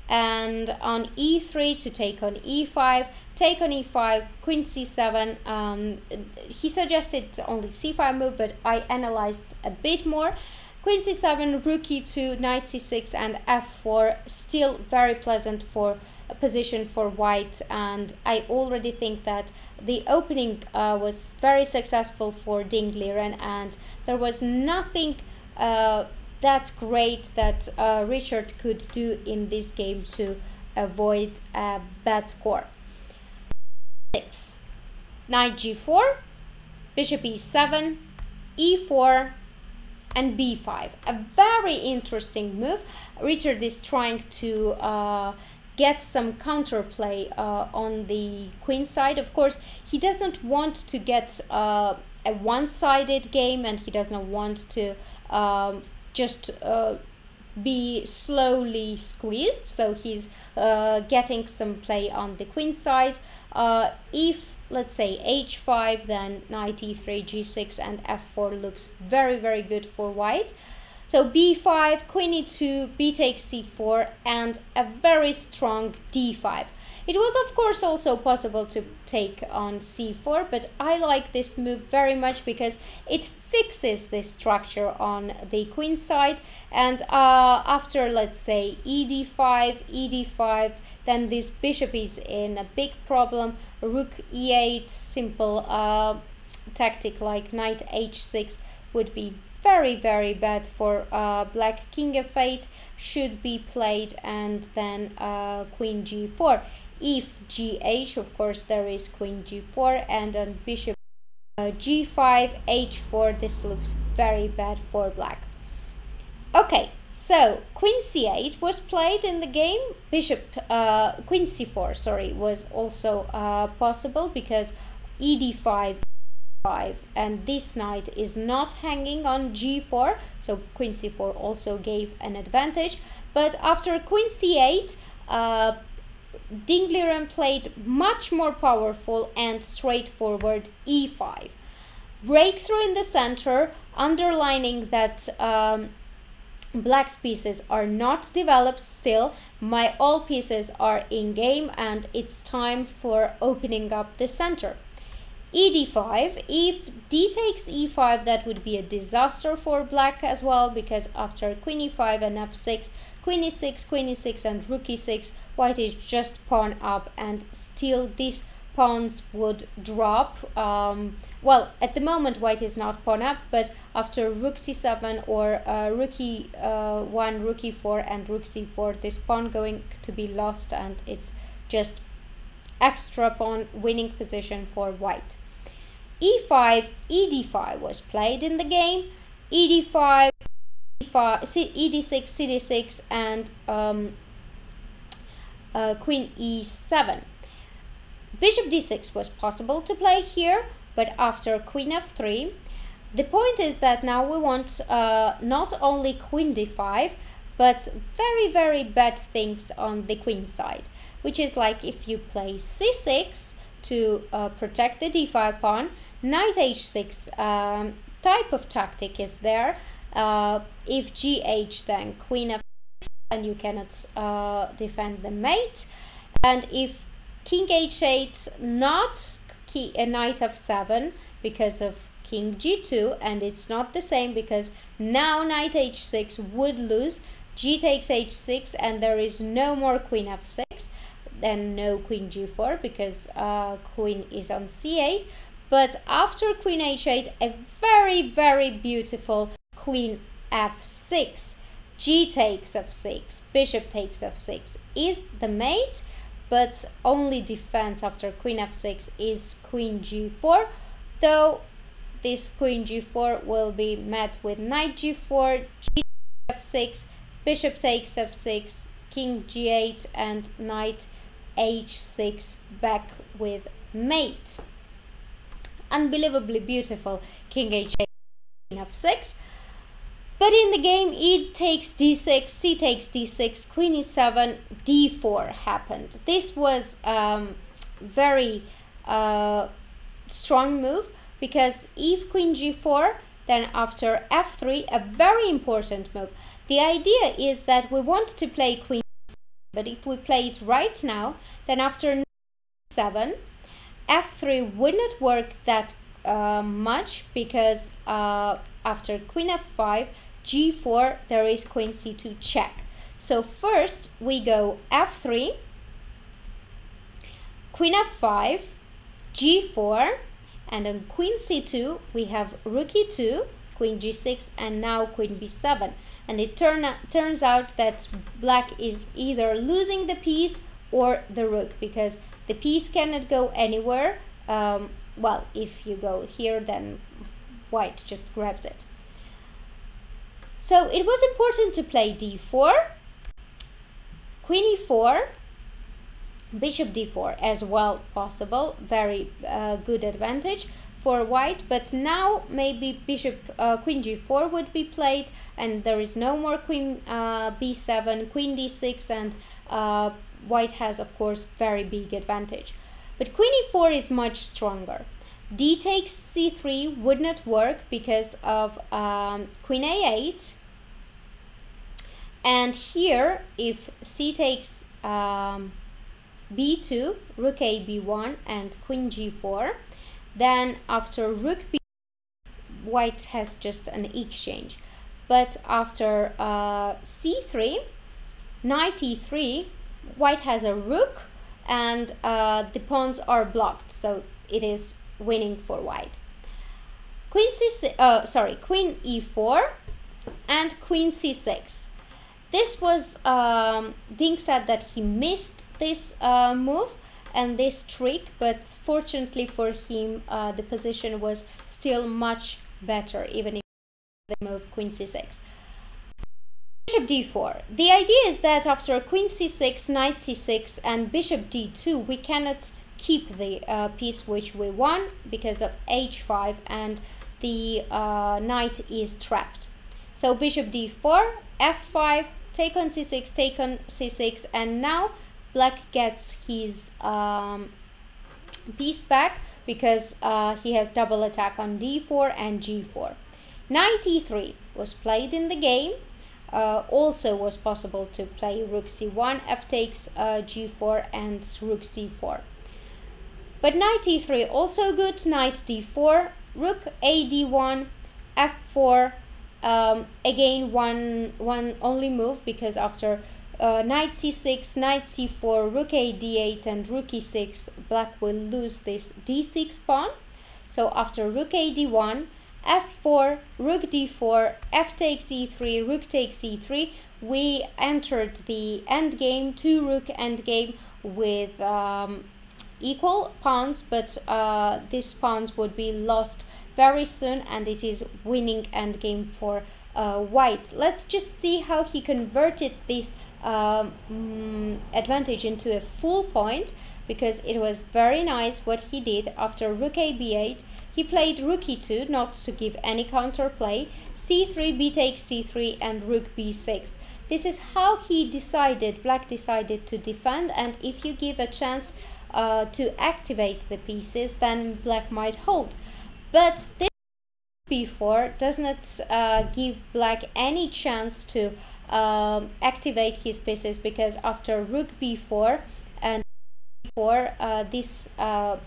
and on e3 to take on e5, take on e5, queen c7. He suggested only c5 move, but I analyzed a bit more. Queen c7, rook e2, knight c6, and f4, still very pleasant for position for white, and I already think that the opening was very successful for Ding Liren, and there was nothing that great that Richard could do in this game to avoid a bad score. 6. Knight g4, bishop e7, e4, and b5. A very interesting move. Richard is trying to get some counterplay on the queen side. Of course, he doesn't want to get a one-sided game, and he doesn't want to just be slowly squeezed. So he's getting some play on the queen side. If, let's say, h5, then knight e3, g6, and f4 looks very good for white. So b5, queen e2, b takes c4, and a very strong d5. It was of course also possible to take on c4, but I like this move very much because it fixes this structure on the queen side, and after, let's say, ed5, then this bishop is in a big problem. Rook e8, simple tactic like knight h6 would be very, very bad for black. King f8 should be played, and then queen g4. If gh, of course, there is queen g4, and on bishop g5, h4, this looks very bad for black. Okay, so queen c8 was played in the game. Bishop queen c4, sorry, was also possible because ed5, and this knight is not hanging on g4, so queen c4 also gave an advantage. But after queen c8, Dingliren played much more powerful and straightforward e5. Breakthrough in the center, underlining that black's pieces are not developed still. All pieces are in game, and it's time for opening up the center. ed5, if d takes e5, that would be a disaster for black as well, because after queen e5 and f6, queen e6 and rook e6, white is just pawn up, and still these pawns would drop. Well, at the moment white is not pawn up, but after rook c7 or rook e1, rook e4 and rook c4, this pawn going to be lost, and it's just extra pawn winning position for white. e5, ed5 was played in the game. ed5, ed6, cd6, and queen e7. Bishop d6 was possible to play here, but after queen f3, the point is that now we want not only queen d5, but very, very bad things on the queen side, which is like if you play c6 to protect the d5 pawn, knight h6 type of tactic is there. If gh, then queen f6, and you cannot defend the mate. And if king h8, not knight f7 because of king g2, and it's not the same because now knight h6 would lose. G takes h6, and there is no more queen f6, then no queen g4 because queen is on c8. But after queen h8, a very, very beautiful queen f6, g takes f6, bishop takes f6 is the mate, but only defense after queen f6 is queen g4, though this queen g4 will be met with knight g4, g f6, bishop takes f6, king g8, and knight h6 back with mate. Unbelievably beautiful king h8, queen f6. But in the game, e takes d6, c takes d6, queen e7, d4 happened. This was very strong move, because if queen g4, then after f3, a very important move. The idea is that we want to play queen e7, but if we play it right now, then after e7, f3 would not work that much, because after queen f5, g4, there is queen c2 check. So first we go f3, queen f5, g4, and on queen c2 we have rook e2, queen g6, and now queen b7. And it turns out that black is either losing the piece or the rook, because the piece cannot go anywhere. Well, if you go here, then white just grabs it. So it was important to play d4, queen e4, bishop d4 as well possible, very good advantage for white. But now maybe bishop queen g4 would be played, and there is no more queen b7, queen d6, and white has of course very big advantage. But queen e4 is much stronger. D takes c3 would not work because of queen a8, and here if c takes b2, rook a b1 and queen g4. Then after rook b, white has just an exchange. But after c3, knight e3, white has a rook and the pawns are blocked, so it is winning for white. Queen e4 and queen c6. This was Ding said that he missed this move and this trick, but fortunately for him the position was still much better even if they moved queen c6. Bishop d4. The idea is that after queen c6, knight c6 and bishop d2 we cannot keep the piece which we won because of h5 and the knight is trapped. So bishop d4, f5, take on c6, take on c6, and now black gets his piece back because he has double attack on d4 and g4. Knight e3 was played in the game. Also was possible to play rook c1, f takes g4 and rook c4. But knight e3 also good, knight d4, rook a d1, f4, again one only move because after knight c6, knight c4, rook a d8 and rook e6, black will lose this d6 pawn. So after rook a d1, f4, rook d4, f takes e3, rook takes e3, we entered the endgame, two rook endgame with equal pawns, but these pawns would be lost very soon and it is winning endgame for white. Let's just see how he converted this advantage into a full point, because it was very nice what he did. After rook a b8, he played rook e2 not to give any counterplay, c3, b takes c3 and rook b6. This is how he decided, black decided to defend, and if you give a chance to activate the pieces, then black might hold. But this b4 does not give black any chance to activate his pieces, because after rook b4 and this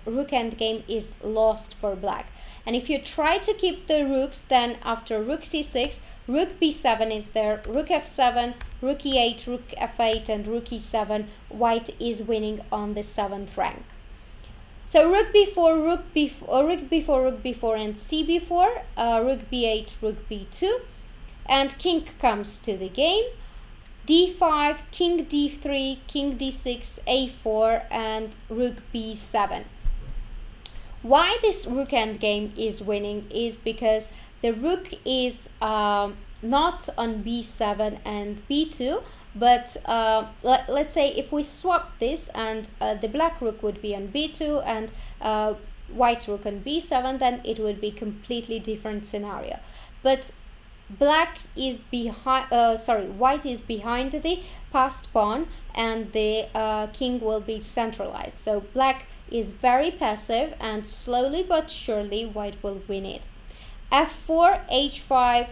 rook endgame is lost for black. And if you try to keep the rooks, then after rook c6, rook b7 is there, rook f7, rook e8, rook f8 and rook e7, white is winning on the 7th rank. So rook b4, rook b4, rook b4, rook b4 and cb4, rook b8, rook b2, and king comes to the game. d5, king d3, king d6, a4 and rook b7. Why this rook endgame is winning is because the rook is not on b7 and b2, but let's say if we swap this and the black rook would be on b2 and white rook on b7, then it would be completely different scenario. But black is behind, white is behind the passed pawn and the king will be centralized. So black is very passive and slowly but surely white will win it. f4, h5,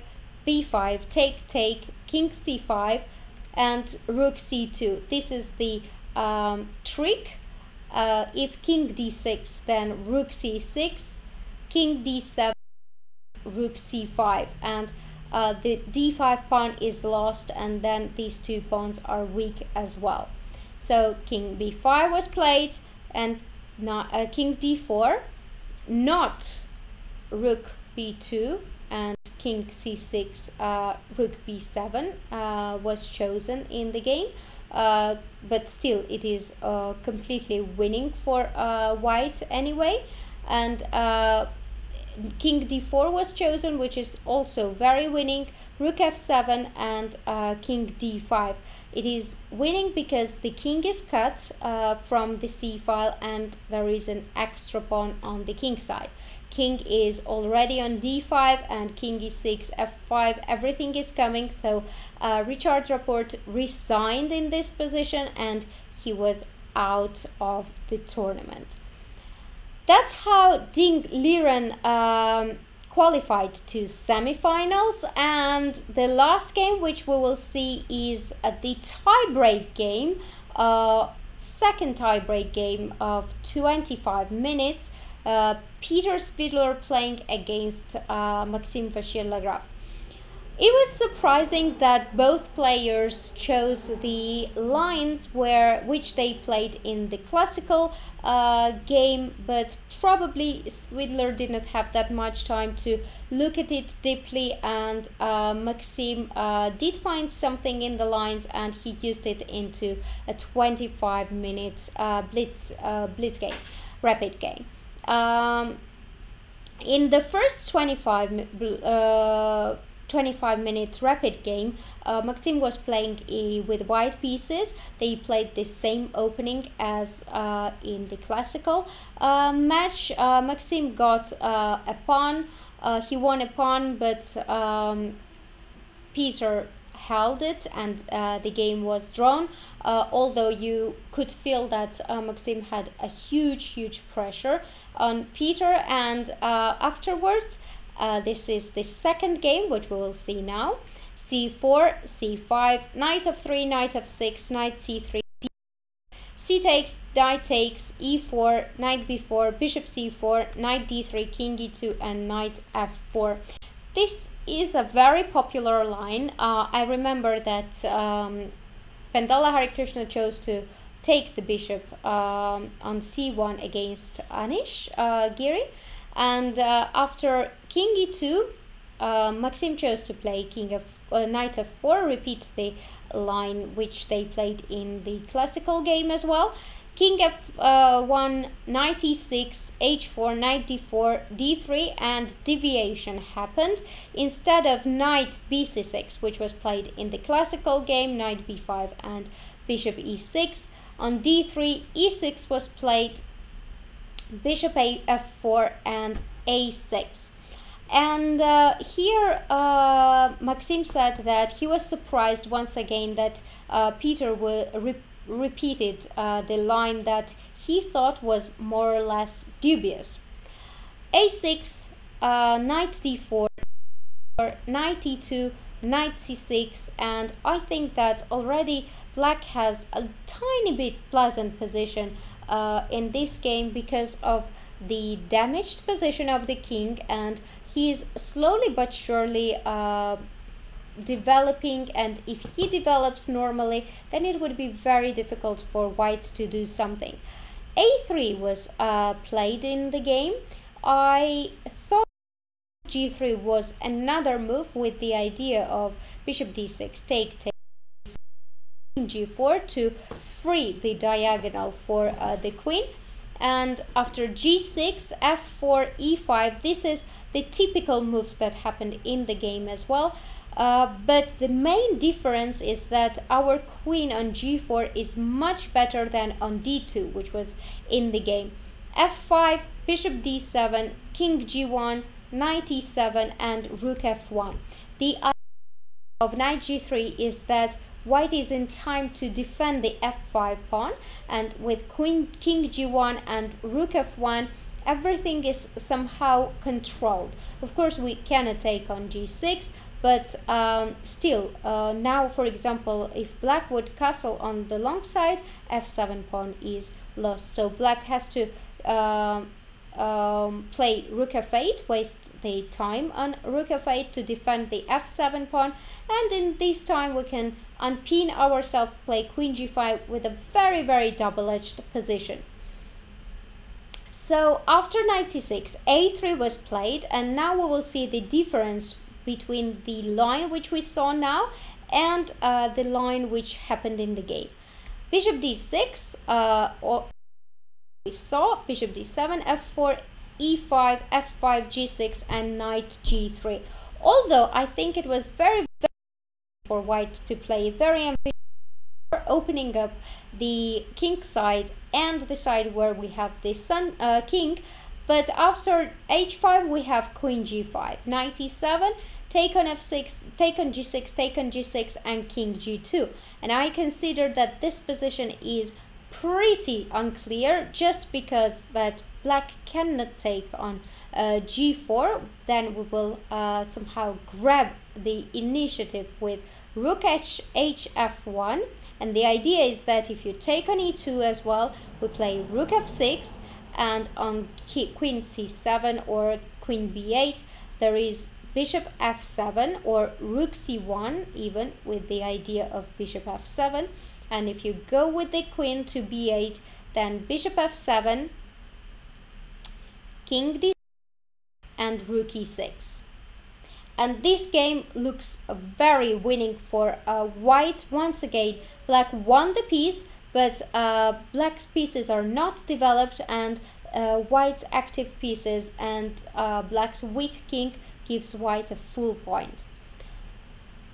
b5, take, king c5 and rook c2. This is the trick. If king d6, then rook c6, king d7, rook c5, and the d5 pawn is lost, and then these two pawns are weak as well. So king b5 was played and not king d4, not rook b2 and king c6, rook b7 was chosen in the game, but still it is completely winning for white anyway. And king d4 was chosen, which is also very winning, rook f7 and king d5. It is winning because the king is cut from the c file and there is an extra pawn on the king side. King is already on d5 and king e6, f5, everything is coming. So Richard Rapport resigned in this position and he was out of the tournament. That's how Ding Liren qualified to semifinals, and the last game which we will see is the tie-break game second tiebreak game of 25 minutes. Peter Svidler playing against Maxim Vachier-Lagrave. It was surprising that both players chose the lines which they played in the classical game, but probably Svidler did not have that much time to look at it deeply, and Maxim did find something in the lines, and he used it into a 25-minute blitz game, rapid game. In the first 25-minute rapid game, Maxim was playing with white pieces. They played the same opening as in the classical match. Maxim got a pawn. He won a pawn, but Peter held it, and the game was drawn, although you could feel that Maxim had a huge pressure on Peter. And afterwards, this is the second game, which we will see now. c4, c5, knight f3, knight f6, knight c3, c takes, knight takes, e4, knight b4, bishop c4, knight d3, king e2, and knight f4. This is a very popular line. I remember that Pendala Harikrishna chose to take the bishop on c1 against Anish Giri, and after king e2, Maxim chose to play knight f4, repeat the line which they played in the classical game as well. King f1, knight e6, h4, knight d4, d3, and deviation happened. Instead of knight bc6, which was played in the classical game, knight b5 and bishop e6. On d3, e6 was played, bishop f4 and a6. And here Maxim said that he was surprised once again that Peter repeated the line that he thought was more or less dubious. a6, knight d4, knight e2, knight c6, and I think that already black has a tiny bit pleasant position in this game because of the damaged position of the king, and he is slowly but surely developing, and if he develops normally, then it would be very difficult for white to do something. a3 was played in the game. I thought g3 was another move with the idea of bishop d6, take, g4 to free the diagonal for the queen. And after g6, f4, e5, this is the typical moves that happened in the game as well. But the main difference is that our queen on g4 is much better than on d2, which was in the game. f5, bishop d7, king g1, knight e7, and rook f1. The idea of knight g3 is that white is in time to defend the f5 pawn, and with king g1 and rook f1, everything is somehow controlled. Of course, we cannot take on g6, but still, now, for example, if black would castle on the long side, f7 pawn is lost. So black has to play rook f8, waste the time on rook f8 to defend the f7 pawn, and in this time we can unpin ourselves, play queen g5 with a very double-edged position. So after knight c6, a3 was played, and now we will see the difference between the line which we saw now and the line which happened in the game. Bishop d6, we saw bishop d7, f4, e5, f5, g6, and knight g3. Although I think it was very for white to play very ambitious, opening up the king side and the side where we have the king. But after h5 we have queen g5, knight e7, take on f6, take on g6, take on g6, and king g2. And I consider that this position is pretty unclear, just because that black cannot take on g4. Then we will somehow grab the initiative with rook hf1, And the idea is that if you take on e2 as well, we play rook f6, and on queen c7 or queen b8, there is bishop f7 or rook c1, even with the idea of bishop f7. And if you go with the queen to b8, then bishop f7, king d, and rook e6. And this game looks very winning for white. Once again, black won the piece, but black's pieces are not developed, and white's active pieces and black's weak king gives white a full point.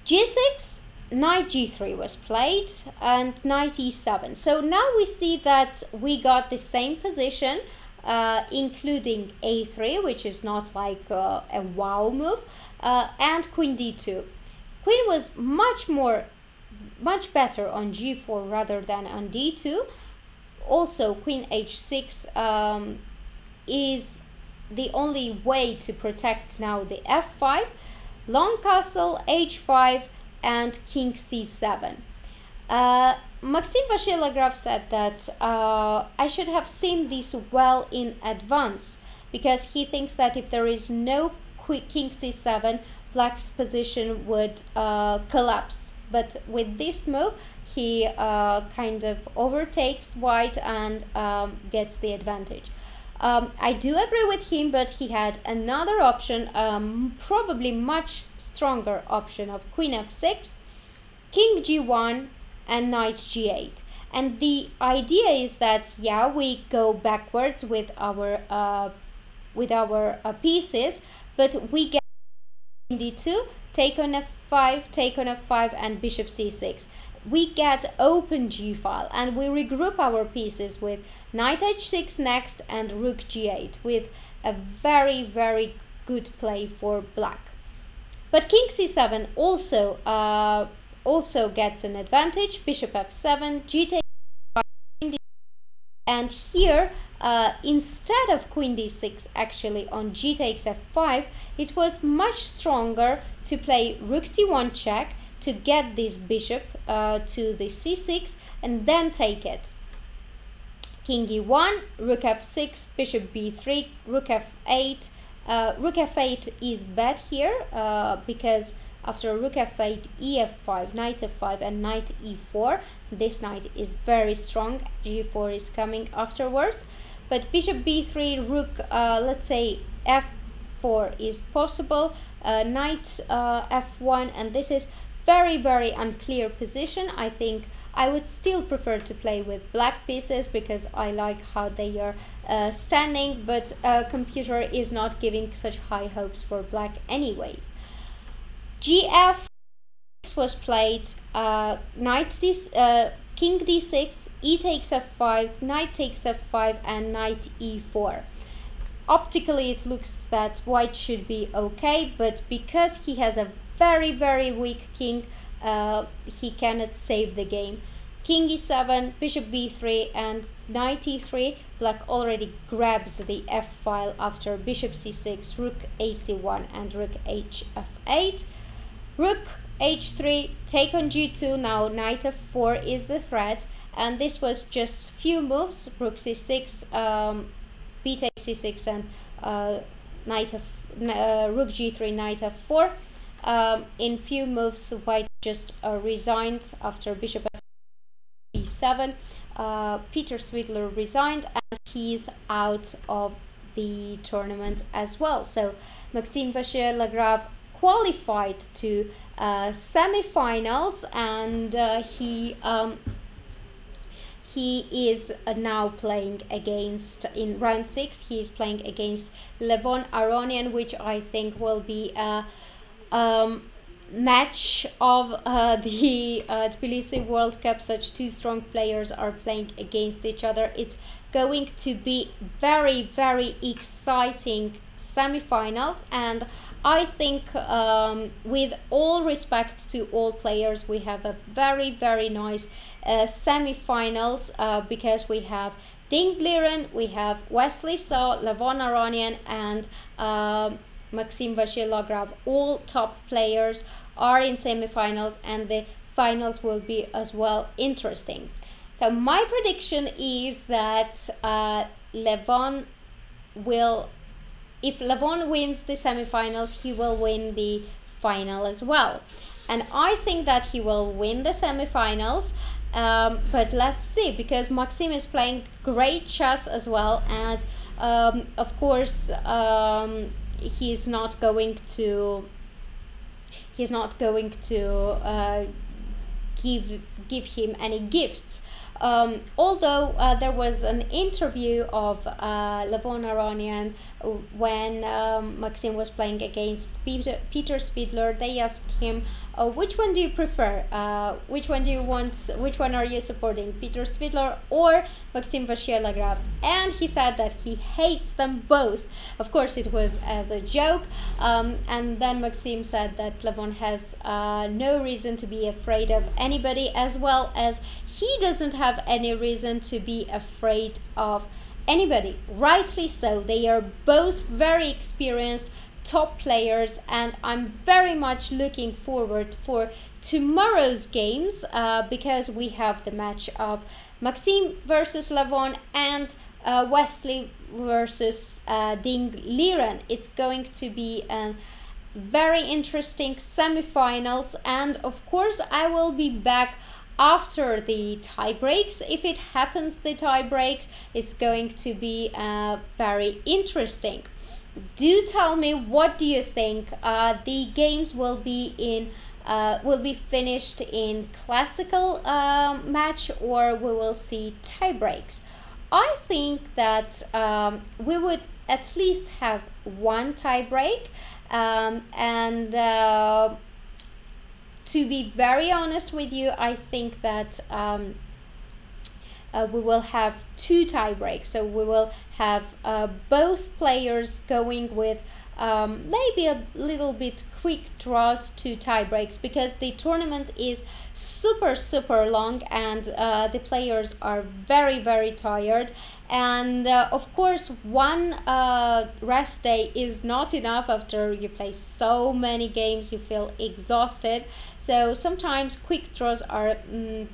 g6, knight g3 was played, and knight e7. So now we see that we got the same position, including a3, which is not like a wow move, and queen d2. Queen was much better on g4 rather than on d2. Also, queen h6 is the only way to protect now the f5, long castle, h5, and king c7. Maxim Vachier-Lagrave said that I should have seen this well in advance, because he thinks that if there is no king c7, black's position would collapse. But with this move, he kind of overtakes white and gets the advantage. I do agree with him, but he had another option, probably much stronger option of queen f6, king g1, and knight g8. And the idea is that, yeah, we go backwards with our pieces, but we get d2, take on f5, take on f5, and bishop c6. We get open g-file, and we regroup our pieces with knight h6 next and rook g8, with a very, very good play for black. But king c7 also gets an advantage, bishop f7, g takes, and here instead of queen d6, actually on g takes f5, it was much stronger to play rook c1 check to get this bishop to the c6 and then take it. King e1, rook f6, bishop b3, rook f8. Rook f8 is bad here because after rook f8, ef5, knight f5, and knight e4, this knight is very strong. g4 is coming afterwards. But bishop b3, rook, let's say f4 is possible, knight f1, and this is very, very unclear position. I think I would still prefer to play with black pieces because I like how they are standing, but computer is not giving such high hopes for black anyways. Gf was played, king d6, e takes f5, knight takes f5, and knight e4. Optically it looks that white should be okay, but because he has a very, very weak king, he cannot save the game. King e7, bishop b3, and knight e3. Black already grabs the f file after bishop c6, rook ac1, and rook hf8. Rook h3, take on g2. Now knight f4 is the threat, and this was just few moves. Rook c6, b takes c6, and rook g3, knight f4. In few moves, white just resigned after bishop b7. Peter Svidler resigned, and he's out of the tournament as well. So Maxim Vachier-Lagrave qualified to semi-finals, and he is now playing against, in round 6, he is playing against Levon Aronian, which I think will be a match of the Tbilisi World Cup. Such two strong players are playing against each other. It's going to be very, very exciting semi-finals, and I think with all respect to all players, we have a very, very nice semi-finals because we have Ding Liren, we have Wesley So, Levon Aronian, and Maxim Vachier-Lagrave. All top players are in semi-finals, and the finals will be as well interesting. So my prediction is that Levon will, if Levon wins the semifinals, he will win the final as well. And I think that he will win the semifinals, but let's see, because Maxim is playing great chess as well, and of course he's not going to give him any gifts. Although there was an interview of Levon Aronian when Maxim was playing against Peter Svidler. They asked him, which one do you prefer? Which one do you want? Which one are you supporting, Peter Svidler or Maxim Vachier-Lagrave? And he said that he hates them both. Of course, it was as a joke. And then Maxim said that Levon has no reason to be afraid of anybody, as well as he doesn't have any reason to be afraid of anybody. Rightly so. They are both very experienced top players, and I'm very much looking forward for tomorrow's games because we have the match of Maxim versus Levon and Wesley versus Ding Liren. It's going to be a very interesting semifinals, and of course I will be back after the tie breaks. If it happens, the tie breaks, it's going to be very interesting. Do tell me, what do you think? The games will be finished in classical match, or we will see tie breaks? I think that we would at least have one tie break, and to be very honest with you, I think that we will have two tie breaks. So we will have both players going with maybe a little bit quick draws to tie breaks, because the tournament is super long, and the players are very tired, and of course one rest day is not enough. After you play so many games, you feel exhausted, so sometimes quick draws are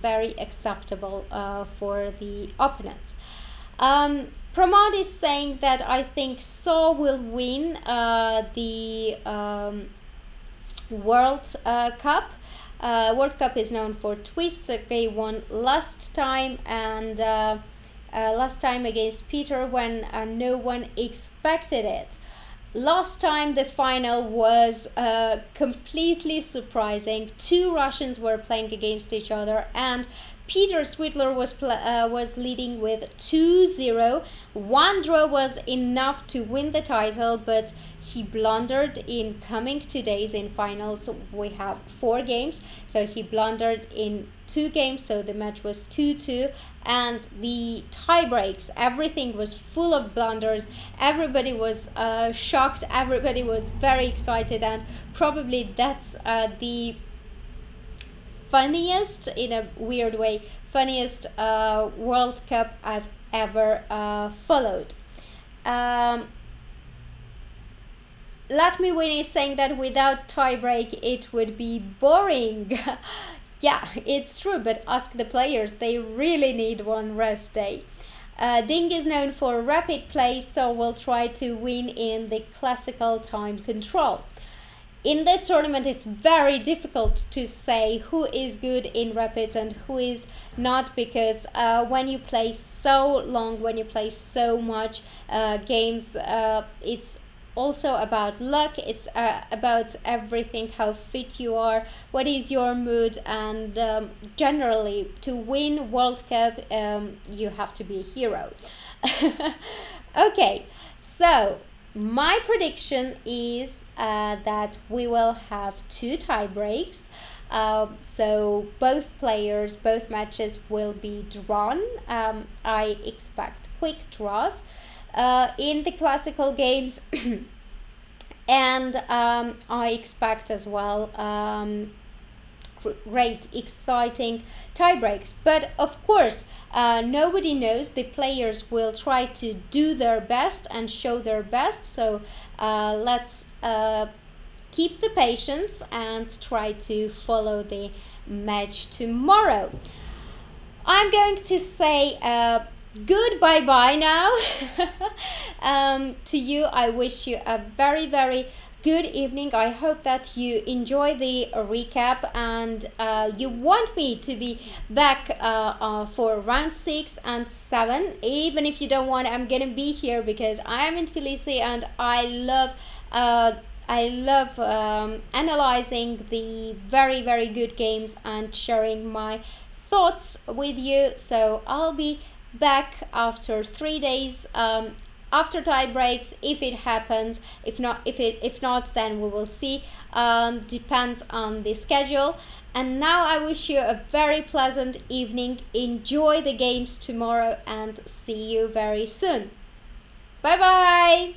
very acceptable for the opponents. Pramod is saying that I think So will win the World Cup. World Cup is known for twists. They won last time, and last time against Peter when no one expected it. Last time the final was completely surprising. Two Russians were playing against each other, and Peter Svidler was leading with 2-0. One draw was enough to win the title, but he blundered in coming 2 days in finals. We have 4 games, so he blundered in 2 games, so the match was 2-2. And the tie breaks, everything was full of blunders. Everybody was shocked, everybody was very excited, and probably that's the funniest, in a weird way, funniest World Cup I've ever followed. Latmi is saying that without tiebreak it would be boring. Yeah, it's true, but ask the players, they really need one rest day. Ding is known for rapid play, so we'll try to win in the classical time control. In this tournament, it's very difficult to say who is good in rapids and who is not, because when you play so long, when you play so much games, it's also about luck. It's about everything, how fit you are, what is your mood, and generally to win World Cup you have to be a hero. Okay, so my prediction is that we will have 2 tie breaks. So both players, both matches will be drawn. I expect quick draws in the classical games. And I expect as well great, exciting tie breaks. But of course, nobody knows. The players will try to do their best and show their best. So let's keep the patience and try to follow the match tomorrow. I'm going to say good bye-bye now. To you, I wish you a very, very good evening. I hope that you enjoy the recap and you want me to be back for round 6 and 7. Even if you don't want, I'm gonna be here because I am in Tbilisi and I love analyzing the very, very good games and sharing my thoughts with you. So I'll be back after 3 days after tie breaks, if it happens. If not, then we will see. Depends on the schedule. And now I wish you a very pleasant evening. Enjoy the games tomorrow and see you very soon. Bye bye.